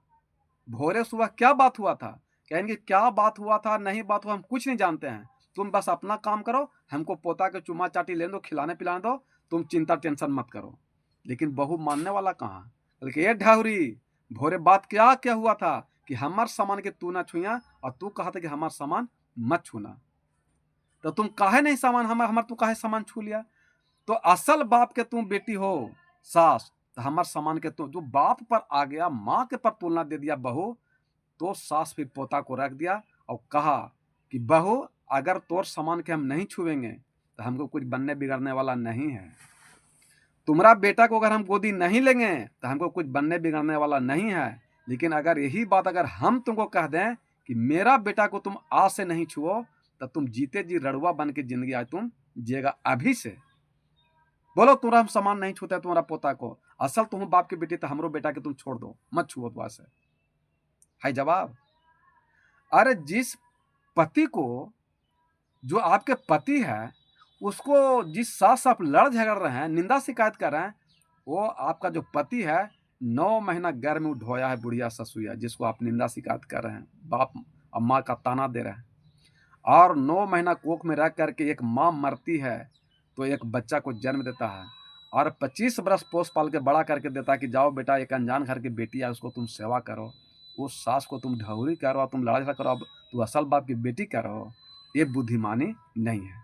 भोरे सुबह क्या बात हुआ था? क्या इनकी क्या बात हुआ था, नहीं बात हुआ, हम कुछ नहीं जानते हैं, तुम बस अपना काम करो, हमको पोता के चुम्मा चाटी लेने दो, खिलाने पिलाने दो, तुम चिंता टेंशन मत करो। लेकिन बहू मानने वाला कहाँ? बल्कि ये ढाहुरी, भोरे बात क्या क्या हुआ था कि हमार सामान के तू ना छुइया, और तू कहा था कि हमार सामान मत छूना, तो तुम काहे नहीं सामान हमार तू काहे सामान छू लिया? तो असल बाप के तुम बेटी हो सास, तो हमार सामान के तू जो बाप पर आ गया, माँ के पर तुलना दे दिया बहू, तो सास फिर पोता को रख दिया और कहा कि बहू अगर तोर सामान के हम नहीं छुएंगे तो हमको कुछ बनने बिगड़ने वाला नहीं है, तुम्हारा बेटा को अगर हम गोदी नहीं लेंगे तो हमको कुछ बनने बिगड़ने वाला नहीं है, लेकिन अगर यही बात अगर हम तुमको कह दें कि मेरा बेटा को तुम आज से नहीं छुओ, तो तुम जीते जी रड़ुआ बन के जिंदगी आज तुम जिएगा अभी से। बोलो तुम्हारा हम सामान नहीं छूते तुम्हारा पोता को, असल तुम बाप की बेटी तो हमरो बेटा के तुम छोड़ दो, मत छुओ तो से। है जवाब। अरे जिस पति को, जो आपके पति है, उसको जिस सास आप लड़ झगड़ रहे हैं, निंदा शिकायत कर रहे हैं, वो आपका जो पति है 9 महीना गर्भ में ढोया है बुढ़िया ससुया, जिसको आप निंदा शिकायत कर रहे हैं, बाप अम्मा का ताना दे रहे हैं, और 9 महीना कोख में रह करके एक माँ मरती है तो एक बच्चा को जन्म देता है, और 25 बरस पोस पाल के बड़ा करके देता है कि जाओ बेटा एक अनजान घर की बेटी है, उसको तुम सेवा करो, उस सास को तुम ढहूरी करो, तुम लड़ा झगड़ा करो, अब तू असल बाप की बेटी करो, ये बुद्धिमानी नहीं है।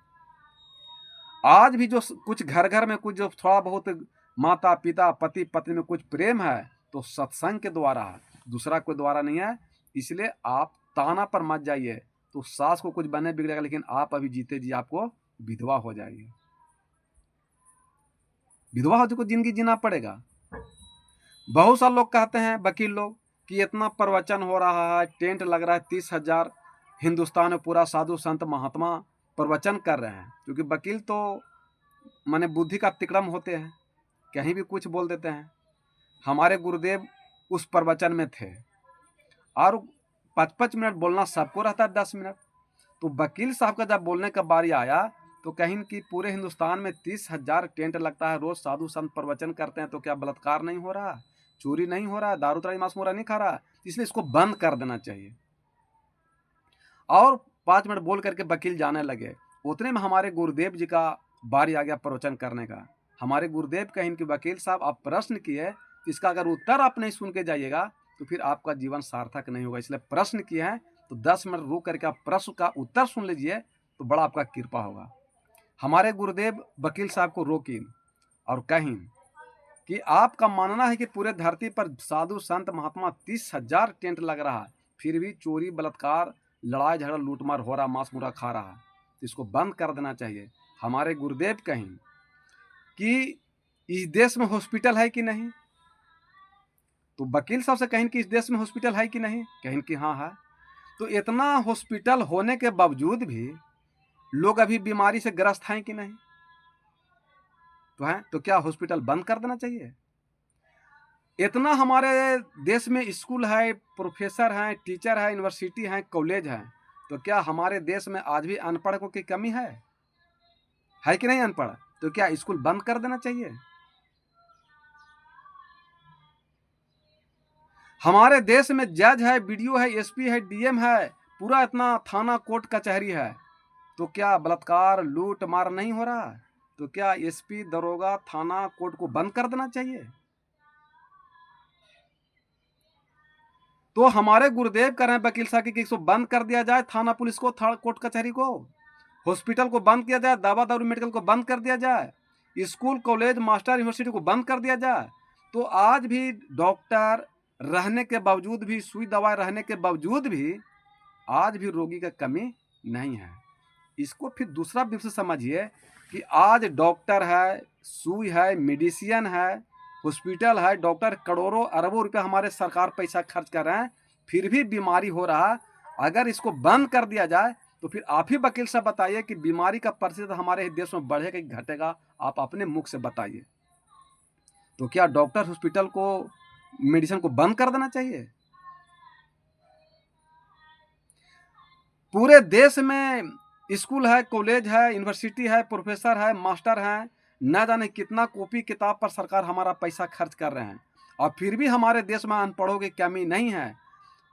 आज भी जो कुछ घर घर में कुछ जो थोड़ा बहुत माता पिता पति पत्नी में कुछ प्रेम है, तो सत्संग के द्वारा है, दूसरा कोई द्वारा नहीं है। इसलिए आप ताना पर मत जाइए, तो सास को कुछ बने बिगड़ेगा, लेकिन आप अभी जीते जी आपको विधवा हो जाएगी, विधवा हो को जिंदगी जीना पड़ेगा। बहुत सारे लोग कहते हैं, वकील लोग, कि इतना प्रवचन हो रहा है, टेंट लग रहा है 30,000, हिंदुस्तान में पूरा साधु संत महात्मा प्रवचन कर रहे हैं, क्योंकि वकील तो माने बुद्धि का तिकड़म होते हैं, कहीं भी कुछ बोल देते हैं। हमारे गुरुदेव उस प्रवचन में थे, और 5-5 मिनट बोलना सबको रहता है, 10 मिनट। तो वकील साहब का जब बोलने का बारी आया, तो कहीं कि पूरे हिंदुस्तान में 30,000 टेंट लगता है, रोज साधु संत प्रवचन करते हैं, तो क्या बलात्कार नहीं हो रहा, चोरी नहीं हो रहा, दारू तराई मांस मोरा नहीं खा रहा, इसलिए इसको बंद कर देना चाहिए। और 5 मिनट बोल करके वकील जाने लगे। उतने में हमारे गुरुदेव जी का बारी आ गया प्रवचन करने का। हमारे गुरुदेव कहें कि वकील साहब आप प्रश्न किए, इसका अगर उत्तर आप नहीं सुन के जाइएगा तो फिर आपका जीवन सार्थक नहीं होगा, इसलिए प्रश्न किए हैं तो 10 मिनट रुक करके आप प्रश्न का उत्तर सुन लीजिए, तो बड़ा आपका कृपा होगा। हमारे गुरुदेव वकील साहब को रोकी और कहीं कि आपका मानना है कि पूरे धरती पर साधु संत महात्मा 30,000 टेंट लग रहा है, फिर भी चोरी बलात्कार लड़ाई झगड़ा लूटमार हो रहा, मांस मुर्गा खा रहा है, तो इसको बंद कर देना चाहिए। हमारे गुरुदेव कहीं कि इस देश में हॉस्पिटल है कि नहीं, तो वकील साहब से कहीं कि इस देश में हॉस्पिटल है कि नहीं, कहीं कि हाँ है। तो इतना हॉस्पिटल होने के बावजूद भी लोग अभी बीमारी से ग्रस्त हैं कि नहीं, तो है, तो क्या हॉस्पिटल बंद कर देना चाहिए? इतना हमारे देश में स्कूल है, प्रोफेसर हैं, टीचर है, यूनिवर्सिटी है, कॉलेज है, तो क्या हमारे देश में आज भी अनपढ़ों की कमी है कि नहीं अनपढ़? तो क्या स्कूल बंद कर देना चाहिए? हमारे देश में जज है, बीडीओ है, एसपी है, डीएम है, पूरा इतना थाना कोर्ट कचहरी है, तो क्या बलात्कार लूट मार नहीं हो रहा? तो क्या एसपी दरोगा थाना कोर्ट को बंद कर देना चाहिए? तो हमारे गुरुदेव कह रहे हैं वकील साहब कि इसको बंद कर दिया जाए, थाना पुलिस को, कोर्ट कचहरी को, हॉस्पिटल को बंद किया जाए, दवा दारू मेडिकल को बंद कर दिया जाए, स्कूल कॉलेज मास्टर यूनिवर्सिटी को बंद कर दिया जाए, तो आज भी डॉक्टर रहने के बावजूद भी, सुई दवाई रहने के बावजूद भी आज भी रोगी का कमी नहीं है। इसको फिर दूसरा विषय समझिए कि आज डॉक्टर है, सुई है, मेडिसिन है, हॉस्पिटल है, डॉक्टर करोड़ों अरबों रुपए हमारे सरकार पैसा खर्च कर रहे हैं, फिर भी बीमारी हो रहा। अगर इसको बंद कर दिया जाए तो फिर आप ही वकील साहब बताइए कि बीमारी का प्रतिशत हमारे देश में बढ़ेगा कि घटेगा? आप अपने मुख से बताइए। तो क्या डॉक्टर हॉस्पिटल को मेडिसिन को बंद कर देना चाहिए? पूरे देश में स्कूल है, कॉलेज है, यूनिवर्सिटी है, प्रोफेसर है, मास्टर हैं, न जाने कितना कॉपी किताब पर सरकार हमारा पैसा खर्च कर रहे हैं, और फिर भी हमारे देश में अनपढ़ों की कमी नहीं है।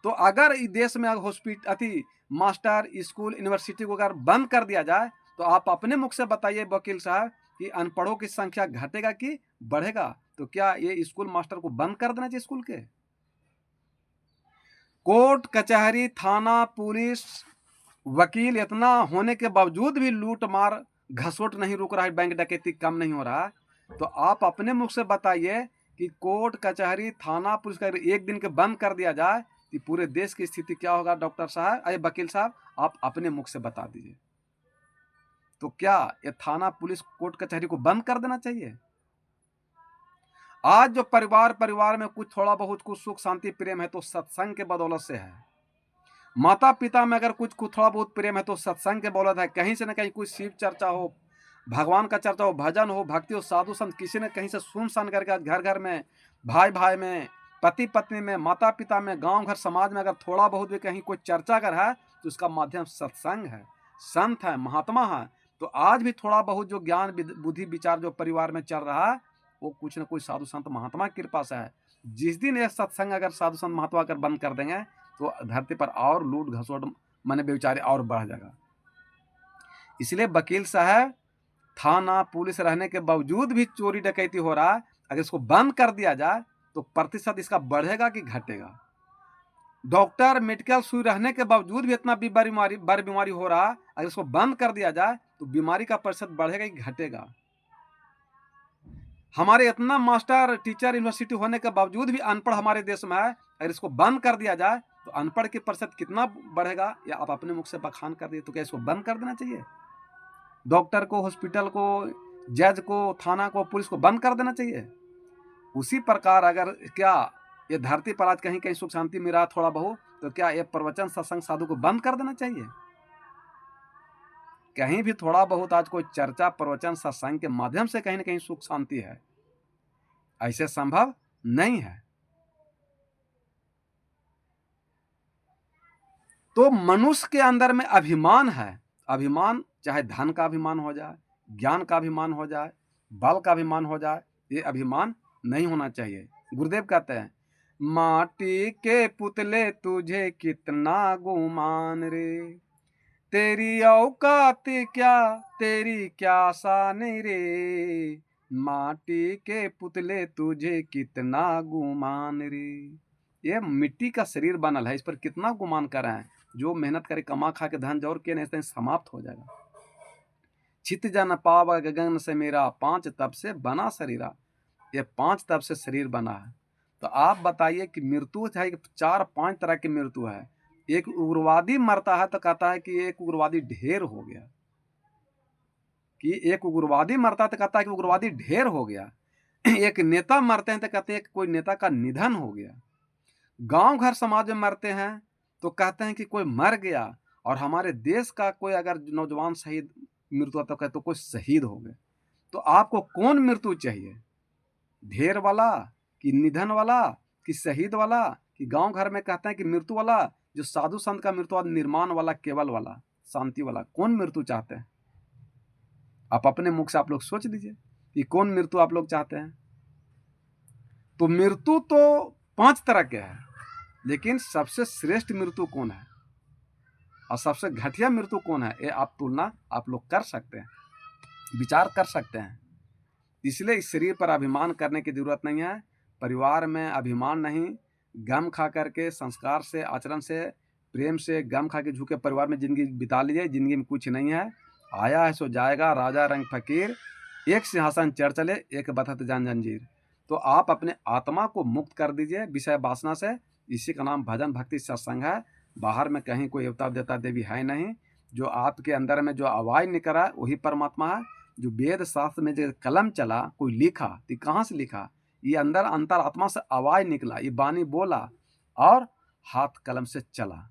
तो अगर इस देश में हॉस्पिटल मास्टर, स्कूल, यूनिवर्सिटी को अगर बंद कर दिया जाए, तो आप अपने मुख से बताइए वकील साहब कि अनपढ़ों की संख्या घटेगा कि बढ़ेगा? तो क्या ये स्कूल मास्टर को बंद कर देना चाहिए स्कूल के? कोर्ट कचहरी, थाना, पुलिस, वकील इतना होने के बावजूद भी लूट मार घसोट नहीं रुक रहा है, बैंक डकैती कम नहीं हो रहा है। तो आप अपने मुख से बताइए कि कोर्ट कचहरी, थाना, पुलिस का एक दिन के बंद कर दिया जाए कि पूरे देश की स्थिति क्या होगा? डॉक्टर साहब, अरे वकील साहब, आप अपने मुख से बता दीजिए। तो क्या ये थाना, पुलिस, कोर्ट कचहरी को बंद कर देना चाहिए? आज जो परिवार में कुछ थोड़ा बहुत कुछ सुख शांति प्रेम है तो सत्संग के बदौलत से है। माता पिता में अगर कुछ थोड़ा बहुत प्रेम है तो सत्संग के बदौलत है। कहीं से न कहीं कुछ शिव चर्चा हो, भगवान का चर्चा हो, भजन हो, भक्ति हो, साधु संत किसी ने कहीं से सुन सन करके आज घर घर में, भाई भाई में, पति पत्नी में, माता पिता में, गांव घर समाज में अगर थोड़ा बहुत भी कहीं कोई चर्चा कर है तो उसका माध्यम सत्संग है, संत है, महात्मा है। तो आज भी थोड़ा बहुत जो ज्ञान बुद्धि विचार जो परिवार में चल रहा है वो कुछ न कुछ साधु संत महात्मा की कृपा से है। जिस दिन ये सत्संग अगर साधु संत महात्मा अगर बंद कर देंगे तो धरती पर और लूट घसोट माने बेचारे और बढ़ जाएगा। इसलिए वकील साहब, थाना पुलिस रहने के बावजूद भी चोरी डकैती हो रहा है, अगर इसको बंद कर दिया जाए तो प्रतिशत इसका बढ़ेगा कि घटेगा? डॉक्टर मेडिकल सुई रहने के बावजूद भी इतना बड़ी बीमारी हो रहा है, अगर इसको बंद कर दिया जाए तो बीमारी का प्रतिशत बढ़ेगा कि घटेगा? हमारे इतना मास्टर टीचर यूनिवर्सिटी होने के बावजूद भी अनपढ़ हमारे देश में है, अगर इसको बंद कर दिया जाए तो अनपढ़ के प्रतिशत कितना बढ़ेगा? या आप अपने मुख से बखान कर दिए। तो क्या इसको बंद कर देना चाहिए? डॉक्टर को, हॉस्पिटल को, जज को, थाना को, पुलिस को बंद कर देना चाहिए? उसी प्रकार अगर क्या ये धरती पर आज कहीं कहीं सुख शांति मिल रहा थोड़ा बहुत, तो क्या ये प्रवचन सत्संग साधु को बंद कर देना चाहिए? कहीं भी थोड़ा बहुत आज कोई चर्चा प्रवचन सत्संग के माध्यम से कहीं ना कहीं सुख शांति है, ऐसे संभव नहीं है। तो मनुष्य के अंदर में अभिमान है। अभिमान चाहे धन का अभिमान हो जाए, ज्ञान का अभिमान हो जाए, बल का अभिमान हो जाए, ये अभिमान नहीं होना चाहिए। गुरुदेव कहते हैं, माटी के पुतले तुझे कितना गुमान रे, तेरी औकात क्या, तेरी क्या शान रे, माटी के पुतले तुझे कितना गुमान रे। ये मिट्टी का शरीर बनल है, इस पर कितना गुमान कर रहे हैं? जो मेहनत करे कमा खा के धन जोर के नहीं समाप्त हो जाएगा। छित जन पाव गगन से मेरा, 5 तप से बना शरीरा। ये 5 तप से शरीर बना है। तो आप बताइए कि मृत्यु है, 4-5 तरह की मृत्यु है। एक उग्रवादी मरता है तो कहता है कि एक उग्रवादी ढेर हो गया, कि एक उग्रवादी मरता है तो कहता है कि उग्रवादी ढेर हो गया। एक नेता मरते हैं तो कहते हैं कि कोई नेता का निधन हो गया। गांव घर समाज में मरते हैं तो कहते हैं कि कोई मर गया। और हमारे देश का कोई अगर नौजवान शहीद मृत्यु तो कहते तो कोई शहीद हो गए। तो आपको कौन मृत्यु चाहिए? ढेर वाला कि निधन वाला कि शहीद वाला कि गांव घर में कहते हैं कि मृत्यु वाला, जो साधु संत का मृत्यु निर्माण वाला, केवल वाला, शांति वाला, कौन मृत्यु चाहते हैं? आप अपने मुख से आप लोग सोच लीजिए कि कौन मृत्यु आप लोग चाहते हैं। तो मृत्यु तो 5 तरह के हैं, लेकिन सबसे श्रेष्ठ मृत्यु कौन है और सबसे घटिया मृत्यु कौन है, ये आप तुलना आप लोग कर सकते हैं, विचार कर सकते हैं। इसलिए इस शरीर पर अभिमान करने की जरूरत नहीं है। परिवार में अभिमान नहीं, गम खा करके, संस्कार से, आचरण से, प्रेम से गम खा के झुके परिवार में जिंदगी बिता लीजिए। जिंदगी में कुछ नहीं है, आया है सो जाएगा, राजा रंग फकीर, एक सिंहासन चढ़ चले, एक बतत जान जंजीर। तो आप अपने आत्मा को मुक्त कर दीजिए विषय वासना से। इसी का नाम भजन भक्ति सत्संग है। बाहर में कहीं कोई देवता देवता देवी है नहीं। जो आपके अंदर में जो आवाज निकल रहा है वही परमात्मा है। जो वेद शास्त्र में जो कलम चला, कोई लिखा तो कहाँ से लिखा? ये अंदर अंतर आत्मा से आवाज निकला, ये बानी बोला और हाथ कलम से चला,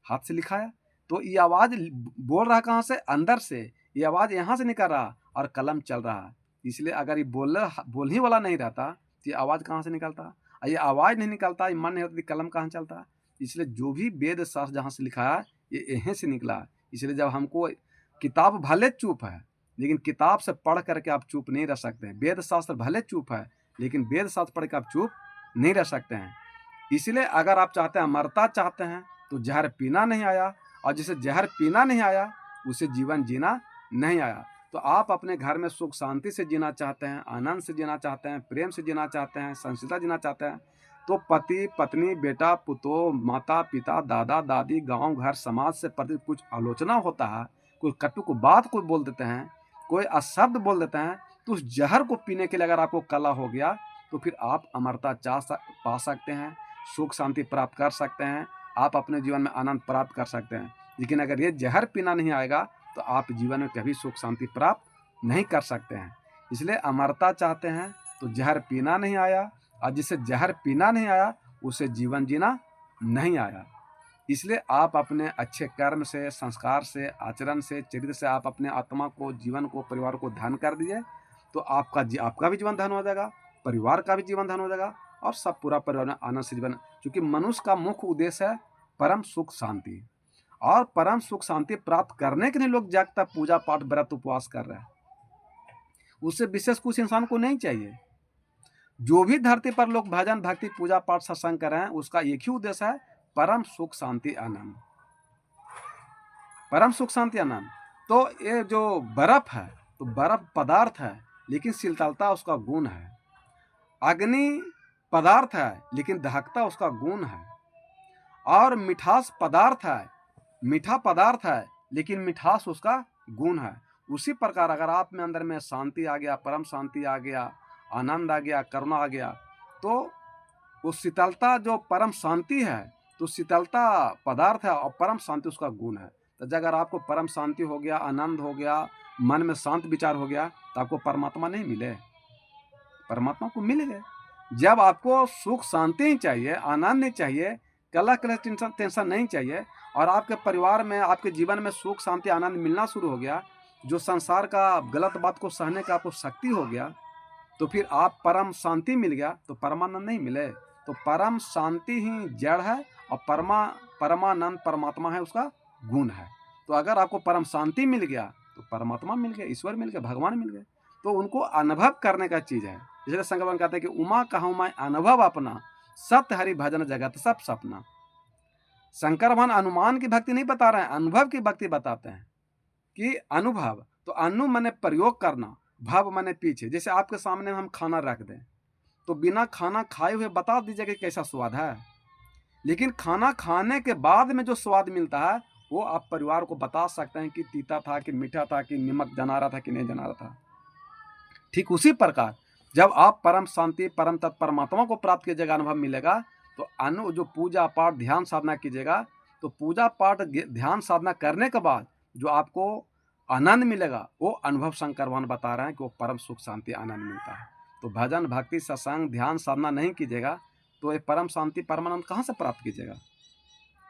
हाथ से लिखाया। तो ये आवाज बोल रहा कहाँ से? अंदर से। ये आवाज यहाँ से निकल रहा और कलम चल रहा है। इसलिए अगर ये बोलने वाला नहीं रहता तो ये आवाज़ कहाँ से निकलता, और ये आवाज़ नहीं निकलता, ये मन नहीं होता, कलम कहाँ चलता। इसलिए जो भी वेद शास्त्र जहाँ से लिखा है ये यहीं से निकला है। इसलिए जब हमको किताब भले चुप है, लेकिन किताब से पढ़ करके आप चुप नहीं रह सकते हैं। वेद शास्त्र भले चुप है, लेकिन वेद शास्त्र पढ़ के आप चुप नहीं रह सकते हैं। इसलिए अगर आप चाहते हैं, अमरता चाहते हैं, तो जहर पीना नहीं आया, और जिसे जहर पीना नहीं आया उसे जीवन जीना नहीं आया। तो आप अपने घर में सुख शांति से जीना चाहते हैं, आनंद से जीना चाहते हैं, प्रेम से जीना चाहते हैं, संस्कृत जीना चाहते हैं, तो पति पत्नी बेटा पुतो माता पिता दादा दादी गांव घर समाज से प्रति कुछ आलोचना होता है, कोई कटुक बात कोई बोल देते हैं, कोई अशब्द बोल देते हैं, तो उस जहर को पीने के लिए अगर आपको कला हो गया तो फिर आप अमरता पा सकते हैं, सुख शांति प्राप्त कर सकते हैं, आप अपने जीवन में आनंद प्राप्त कर सकते हैं। लेकिन अगर ये जहर पीना नहीं आएगा तो आप जीवन में कभी सुख शांति प्राप्त नहीं कर सकते हैं। इसलिए अमरता चाहते हैं तो जहर पीना नहीं आया, और जिसे जहर पीना नहीं आया उसे जीवन जीना नहीं आया। इसलिए आप अपने अच्छे कर्म से, संस्कार से, आचरण से, चरित्र से आप अपने आत्मा को, जीवन को, परिवार को धन कर दीजिए, तो आपका भी जीवन धन हो जाएगा, परिवार का भी जीवन धन हो जाएगा, और सब पूरा परिवार में आनंद से जीवन। क्योंकि मनुष्य का मुख्य उद्देश्य है परम सुख शांति, और परम सुख शांति प्राप्त करने के लिए लोग जागता पूजा पाठ व्रत उपवास कर रहे हैं। उससे विशेष कुछ इंसान को नहीं चाहिए। जो भी धरती पर लोग भजन भक्ति पूजा पाठ सत्संग कर रहे हैं, उसका एक ही उद्देश्य है, परम सुख शांति आनंद, परम सुख शांति आनंद। तो ये जो बर्फ है तो बर्फ पदार्थ है, लेकिन शीतलता उसका गुण है। अग्नि पदार्थ है, लेकिन दहकता उसका गुण है। और मिठास पदार्थ है, मीठा पदार्थ है, लेकिन मिठास उसका गुण है। उसी प्रकार अगर आप में अंदर में शांति आ गया, परम शांति आ गया, आनंद आ गया, करुणा आ गया, तो वो शीतलता जो परम शांति है, तो शीतलता पदार्थ है और परम शांति उसका गुण है। तो अगर आपको परम शांति हो गया, आनंद हो गया, मन में शांत विचार हो गया, तो आपको परमात्मा नहीं मिले? परमात्मा को मिलेंगे। जब आपको सुख शांति ही चाहिए, आनंद नहीं चाहिए, कलह टेंशन नहीं चाहिए, और आपके परिवार में, आपके जीवन में सुख शांति आनंद मिलना शुरू हो गया, जो संसार का गलत बात को सहने का आपको शक्ति हो गया, तो फिर आप परम शांति मिल गया, तो परमानंद नहीं मिले? तो परम शांति ही जड़ है, और परमानंद परमात्मा है, उसका गुण है। तो अगर आपको परम शांति मिल गया तो परमात्मा मिल गया, ईश्वर मिल गया, भगवान मिल गए। तो उनको अनुभव करने का चीज़ है। इसलिए शंकर भगवान कहते हैं कि उमा कहूँ मैं अनुभव अपना, सत्य हरि भजन जगत सब सपना। शंकर भगवान अनुमान की भक्ति नहीं बता रहे हैं, अनुभव की भक्ति बताते हैं कि अनुभव, तो अनु मैंने प्रयोग करना, भव मैंने पीछे। जैसे आपके सामने हम खाना रख दें, तो बिना खाना खाए हुए बता दीजिए कि कैसा स्वाद है, लेकिन खाना खाने के बाद में जो स्वाद मिलता है वो आप परिवार को बता सकते हैं कि तीता था कि मीठा था कि नमक जना रहा था कि नहीं जना रहा था। ठीक उसी प्रकार जब आप परम शांति, परम तत्व परमात्मा को प्राप्त कीजिएगा, अनुभव मिलेगा, तो जो पूजा पाठ ध्यान साधना कीजिएगा, तो पूजा पाठ ध्यान साधना करने के बाद जो आपको आनंद मिलेगा, वो अनुभव शंकर भगवान बता रहे हैं कि वो परम सुख शांति आनंद मिलता है। तो भजन भक्ति सत्संग ध्यान साधना नहीं कीजिएगा तो ये परम शांति परमानंद कहाँ से प्राप्त कीजिएगा?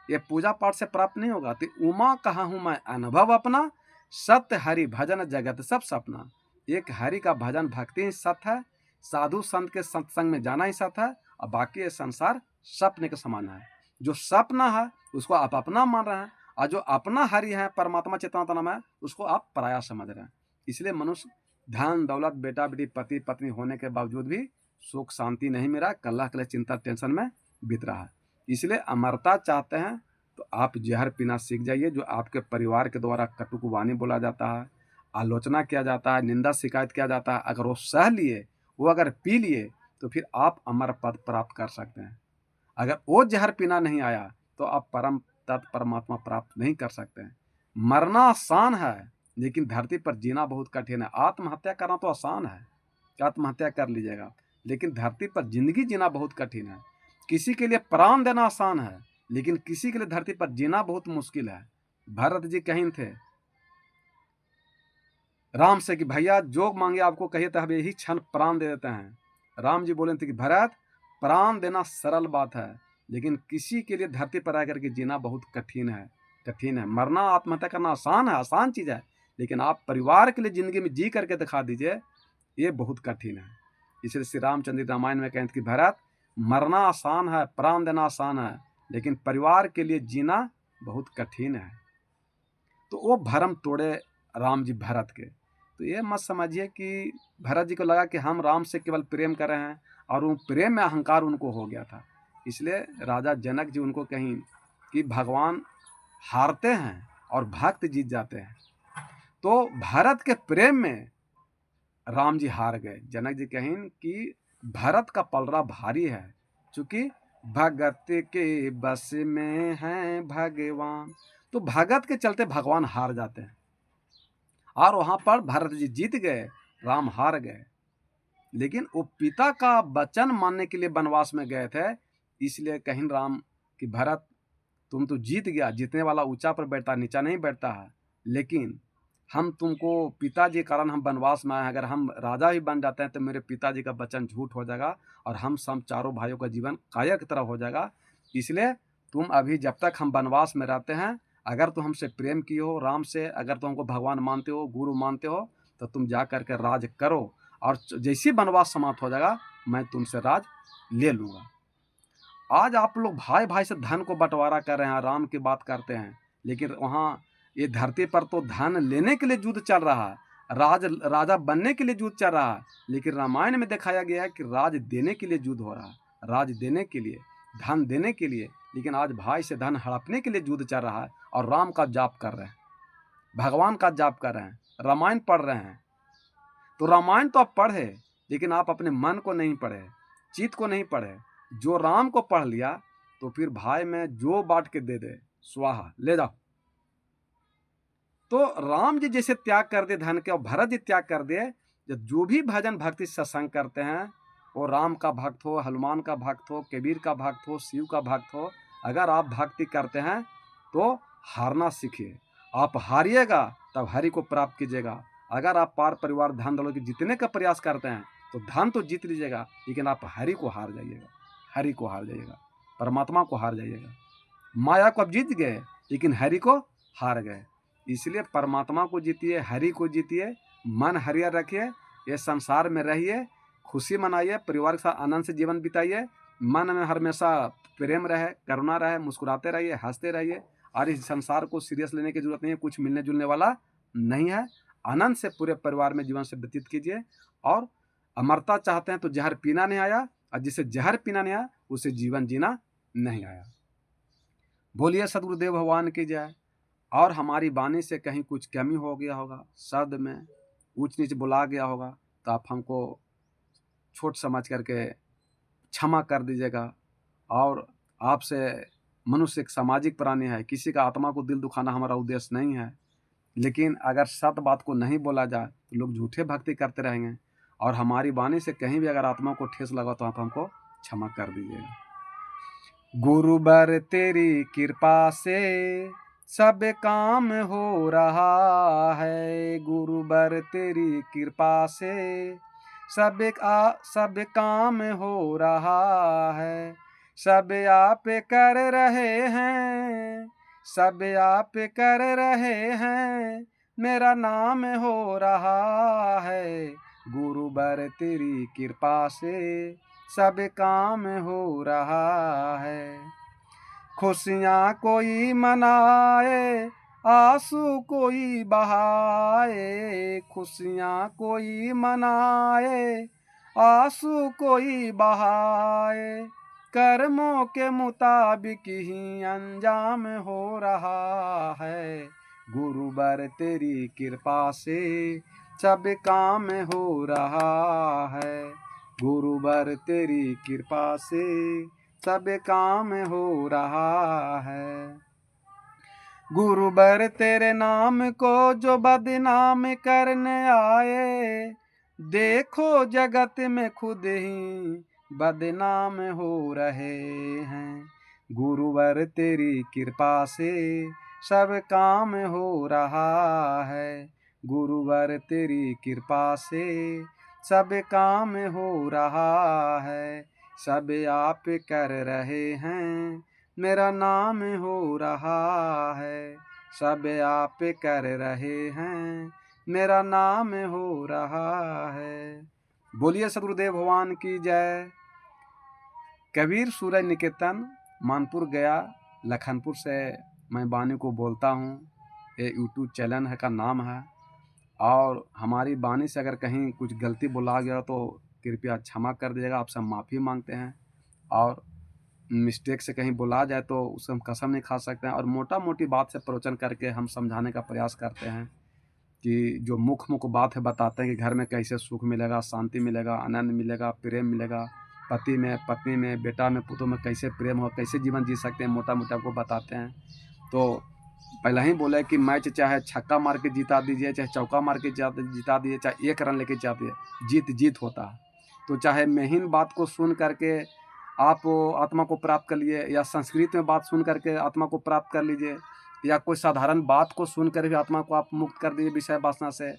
ये पूजा पाठ से प्राप्त नहीं होगा। तो उमा कहा हूँ मैं अनुभव अपना, सत्य हरि भजन जगत सब सपना। एक हरि का भजन भक्ति ही सत्य है, साधु संत के सत्संग में जाना ही सत्य है, और बाकी ये संसार सपने के समान है। जो सपना है उसको आप अपना मान रहे हैं, और जो अपना हरि है, परमात्मा चेतनातम है, उसको आप पराया समझ रहे हैं। इसलिए मनुष्य धन दौलत बेटा बेटी पति पत्नी होने के बावजूद भी सुख शांति नहीं मिला, कलह कलह चिंता टेंशन में बीत रहा है। इसलिए अमरता चाहते हैं तो आप जहर पीना सीख जाइए। जो आपके परिवार के द्वारा कटुक वाणी बोला जाता है, आलोचना किया जाता है, निंदा शिकायत किया जाता है, अगर वो सह लिए, वो अगर पी लिए, तो फिर आप अमर पद प्राप्त कर सकते हैं। अगर वो जहर पीना नहीं आया तो आप परम तत्व परमात्मा प्राप्त नहीं कर सकते हैं। मरना आसान है, लेकिन धरती पर जीना बहुत कठिन है। आत्महत्या करना तो आसान है, आत्महत्या कर लीजिएगा, लेकिन धरती पर जिंदगी जीना बहुत कठिन है। किसी के लिए प्राण देना आसान है, लेकिन किसी के लिए धरती पर जीना बहुत मुश्किल है। भरत जी कहीं थे राम से कि भैया जो मांगे आपको कहिए तो हम यही क्षण प्राण दे देते हैं। राम जी बोले थे कि भरत, प्राण देना सरल बात है, लेकिन किसी के लिए धरती पर आकर के जीना बहुत कठिन है, कठिन है। मरना आत्महत्या करना आसान है, आसान चीज़ है, लेकिन आप परिवार के लिए ज़िंदगी में जी करके दिखा दीजिए, ये बहुत कठिन है। इसलिए श्री रामचंद्र जी रामायण में कहते हैं कि भरत, मरना आसान है, प्राण देना आसान है, लेकिन परिवार के लिए जीना बहुत कठिन है। तो वो भरम तोड़े राम जी भरत के। तो ये मत समझिए कि भरत जी को लगा कि हम राम से केवल प्रेम कर रहे हैं, और वो प्रेम में अहंकार उनको हो गया था। इसलिए राजा जनक जी उनको कहीं कि भगवान हारते हैं और भक्त जीत जाते हैं। तो भरत के प्रेम में राम जी हार गए। जनक जी कहें कि भरत का पलड़ा भारी है, चूंकि भगत के बस में है भगवान। तो भगत के चलते भगवान हार जाते हैं, और वहां पर भरत जी जीत गए, राम हार गए। लेकिन वो पिता का वचन मानने के लिए वनवास में गए थे। इसलिए कहीं राम कि भरत, तुम तो जीत गया, जीतने वाला ऊंचा पर बैठता, नीचा नहीं बैठता है। लेकिन हम तुमको, पिताजी के कारण हम वनवास में आए, अगर हम राजा ही बन जाते हैं तो मेरे पिताजी का वचन झूठ हो जाएगा, और हम सब चारों भाइयों का जीवन कायर की तरह हो जाएगा। इसलिए तुम अभी जब तक हम वनवास में रहते हैं, अगर तुम हमसे प्रेम किए हो, राम से, अगर तुम हमको भगवान मानते हो, गुरु मानते हो, तो तुम जा करके राज करो, और जैसी वनवास समाप्त हो जाएगा मैं तुमसे राज ले लूँगा। आज आप लोग भाई भाई से धन को बंटवारा कर रहे हैं, राम की बात करते हैं, लेकिन वहाँ ये धरती पर तो धन लेने के लिए युद्ध चल रहा है, राजा बनने के लिए युद्ध चल रहा है। लेकिन रामायण में दिखाया गया है कि राज देने के लिए युद्ध हो रहा है, राज देने के लिए, धन देने के लिए। लेकिन आज भाई से धन हड़पने के लिए युद्ध चल रहा है, और राम का जाप कर रहे हैं, भगवान का जाप कर रहे हैं, रामायण पढ़ रहे हैं। तो रामायण तो आप पढ़े, लेकिन आप अपने मन को नहीं पढ़े, चित्त को नहीं पढ़े। जो राम को पढ़ लिया तो फिर भाई में जो बांट के दे दे, स्वाहा, ले जाओ। तो राम जी जैसे त्याग कर दे धन के, और भरत जी त्याग कर दे, जो भी भजन भक्ति सत्संग करते हैं, वो राम का भक्त हो, हनुमान का भक्त हो, कबीर का भक्त हो, शिव का भक्त हो, अगर आप भक्ति करते हैं तो हारना सीखिए। आप हारिएगा तब हरि को प्राप्त कीजिएगा। अगर आप पार परिवार धन दौलत के जीतने का प्रयास करते हैं तो धन तो जीत लीजिएगा, लेकिन आप हरि को हार जाइएगा, हरि को हार जाइएगा, परमात्मा को हार जाइएगा। माया को आप जीत गए, लेकिन हरि को हार गए। इसलिए परमात्मा को जीतिए, हरि को जीतिए, मन हरियर रखिए, ये संसार में रहिए, खुशी मनाइए, परिवार के साथ आनंद से जीवन बिताइए, मन में हमेशा प्रेम रहे, करुणा रहे, मुस्कुराते रहिए, हंसते रहिए। और इस संसार को सीरियस लेने की जरूरत नहीं है, कुछ मिलने जुलने वाला नहीं है। आनंद से पूरे परिवार में जीवन से व्यतीत कीजिए। और अमरता चाहते हैं तो जहर पीना नहीं आया, और जिसे जहर पीना नहीं आया उसे जीवन जीना नहीं आया। बोलिए सदगुरुदेव भगवान की जय। और हमारी वाणी से कहीं कुछ कमी हो गया होगा, शब्द में ऊंच नीच बुला गया होगा, तो आप हमको छोट समझ करके क्षमा कर दीजिएगा। और आपसे, मनुष्य एक सामाजिक प्राणी है, किसी का आत्मा को दिल दुखाना हमारा उद्देश्य नहीं है। लेकिन अगर सत्य बात को नहीं बोला जाए तो लोग झूठे भक्ति करते रहेंगे, और हमारी वाणी से कहीं भी अगर आत्मा को ठेस लगा तो आप हमको क्षमा कर दीजिएगा। गुरुबर तेरी कृपा से सब काम हो रहा है, गुरुबर तेरी कृपा से सब काम हो रहा है। सब आप कर रहे हैं, सब आप कर रहे हैं, मेरा नाम हो रहा है। गुरुबर तेरी कृपा से सब काम हो रहा है। खुशियाँ कोई मनाए, आंसू कोई बहाए, खुशियाँ कोई मनाए, आंसू कोई बहाए, कर्मों के मुताबिक ही अंजाम हो रहा है। गुरुबर तेरी कृपा से सब काम हो रहा है, गुरुबर तेरी कृपा से सब काम हो रहा है। गुरुबर तेरे नाम को जो बदनाम करने आए, देखो जगत में खुद ही बदनाम हो रहे हैं। गुरुवर तेरी कृपा से सब काम हो रहा है, गुरुवर तेरी कृपा से सब काम हो रहा है। सब आप कर रहे हैं, मेरा नाम हो रहा है, सब आप कर रहे हैं, मेरा नाम हो रहा है। बोलिए सदगुरुदेव भगवान की जय। कबीर सूरज निकेतन, मानपुर गया, लखनपुर से मैं वाणी को बोलता हूँ। ये यूट्यूब चैनल है का नाम है, और हमारी वाणी से अगर कहीं कुछ गलती बोला गया तो कृपया क्षमा कर दीजिएगा, आपसे हम माफ़ी मांगते हैं। और मिस्टेक से कहीं बोला जाए तो उससे हम कसम नहीं खा सकते हैं, और मोटा मोटी बात से प्रवचन करके हम समझाने का प्रयास करते हैं कि जो मुख्य बात है बताते हैं कि घर में कैसे सुख मिलेगा, शांति मिलेगा, आनंद मिलेगा, प्रेम मिलेगा, पति में, पत्नी में, बेटा में, पुतों में कैसे प्रेम हो, कैसे जीवन जी सकते हैं, मोटा मोटा आपको बताते हैं। तो पहले ही बोले कि मैच चाहे छक्का मार के जिता दीजिए, चाहे चौका मार के जिता दीजिए, चाहे 1 रन लेके जिता दीजिए, जीत होता है। तो चाहे महीन बात को सुन करके आप आत्मा को प्राप्त कर लिए, या संस्कृत में बात सुन करके आत्मा को प्राप्त कर लीजिए, या कोई साधारण बात को सुनकर भी आत्मा को आप मुक्त कर दीजिए विषय वासना से।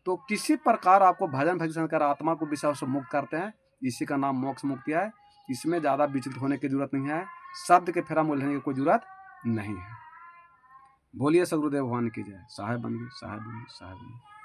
तो किसी प्रकार आपको भजन भजन कर आत्मा को विषय से मुक्त करते हैं, इसी का नाम मोक्ष मुक्ति है। इसमें ज़्यादा विचलित होने की जरूरत नहीं है, शब्द के फेरा में उलझने की कोई जरूरत नहीं है। बोलिए सदगुरुदेव भगवान की जय। साहेब बन गई, साहेब बन गई, साहेब बन गई।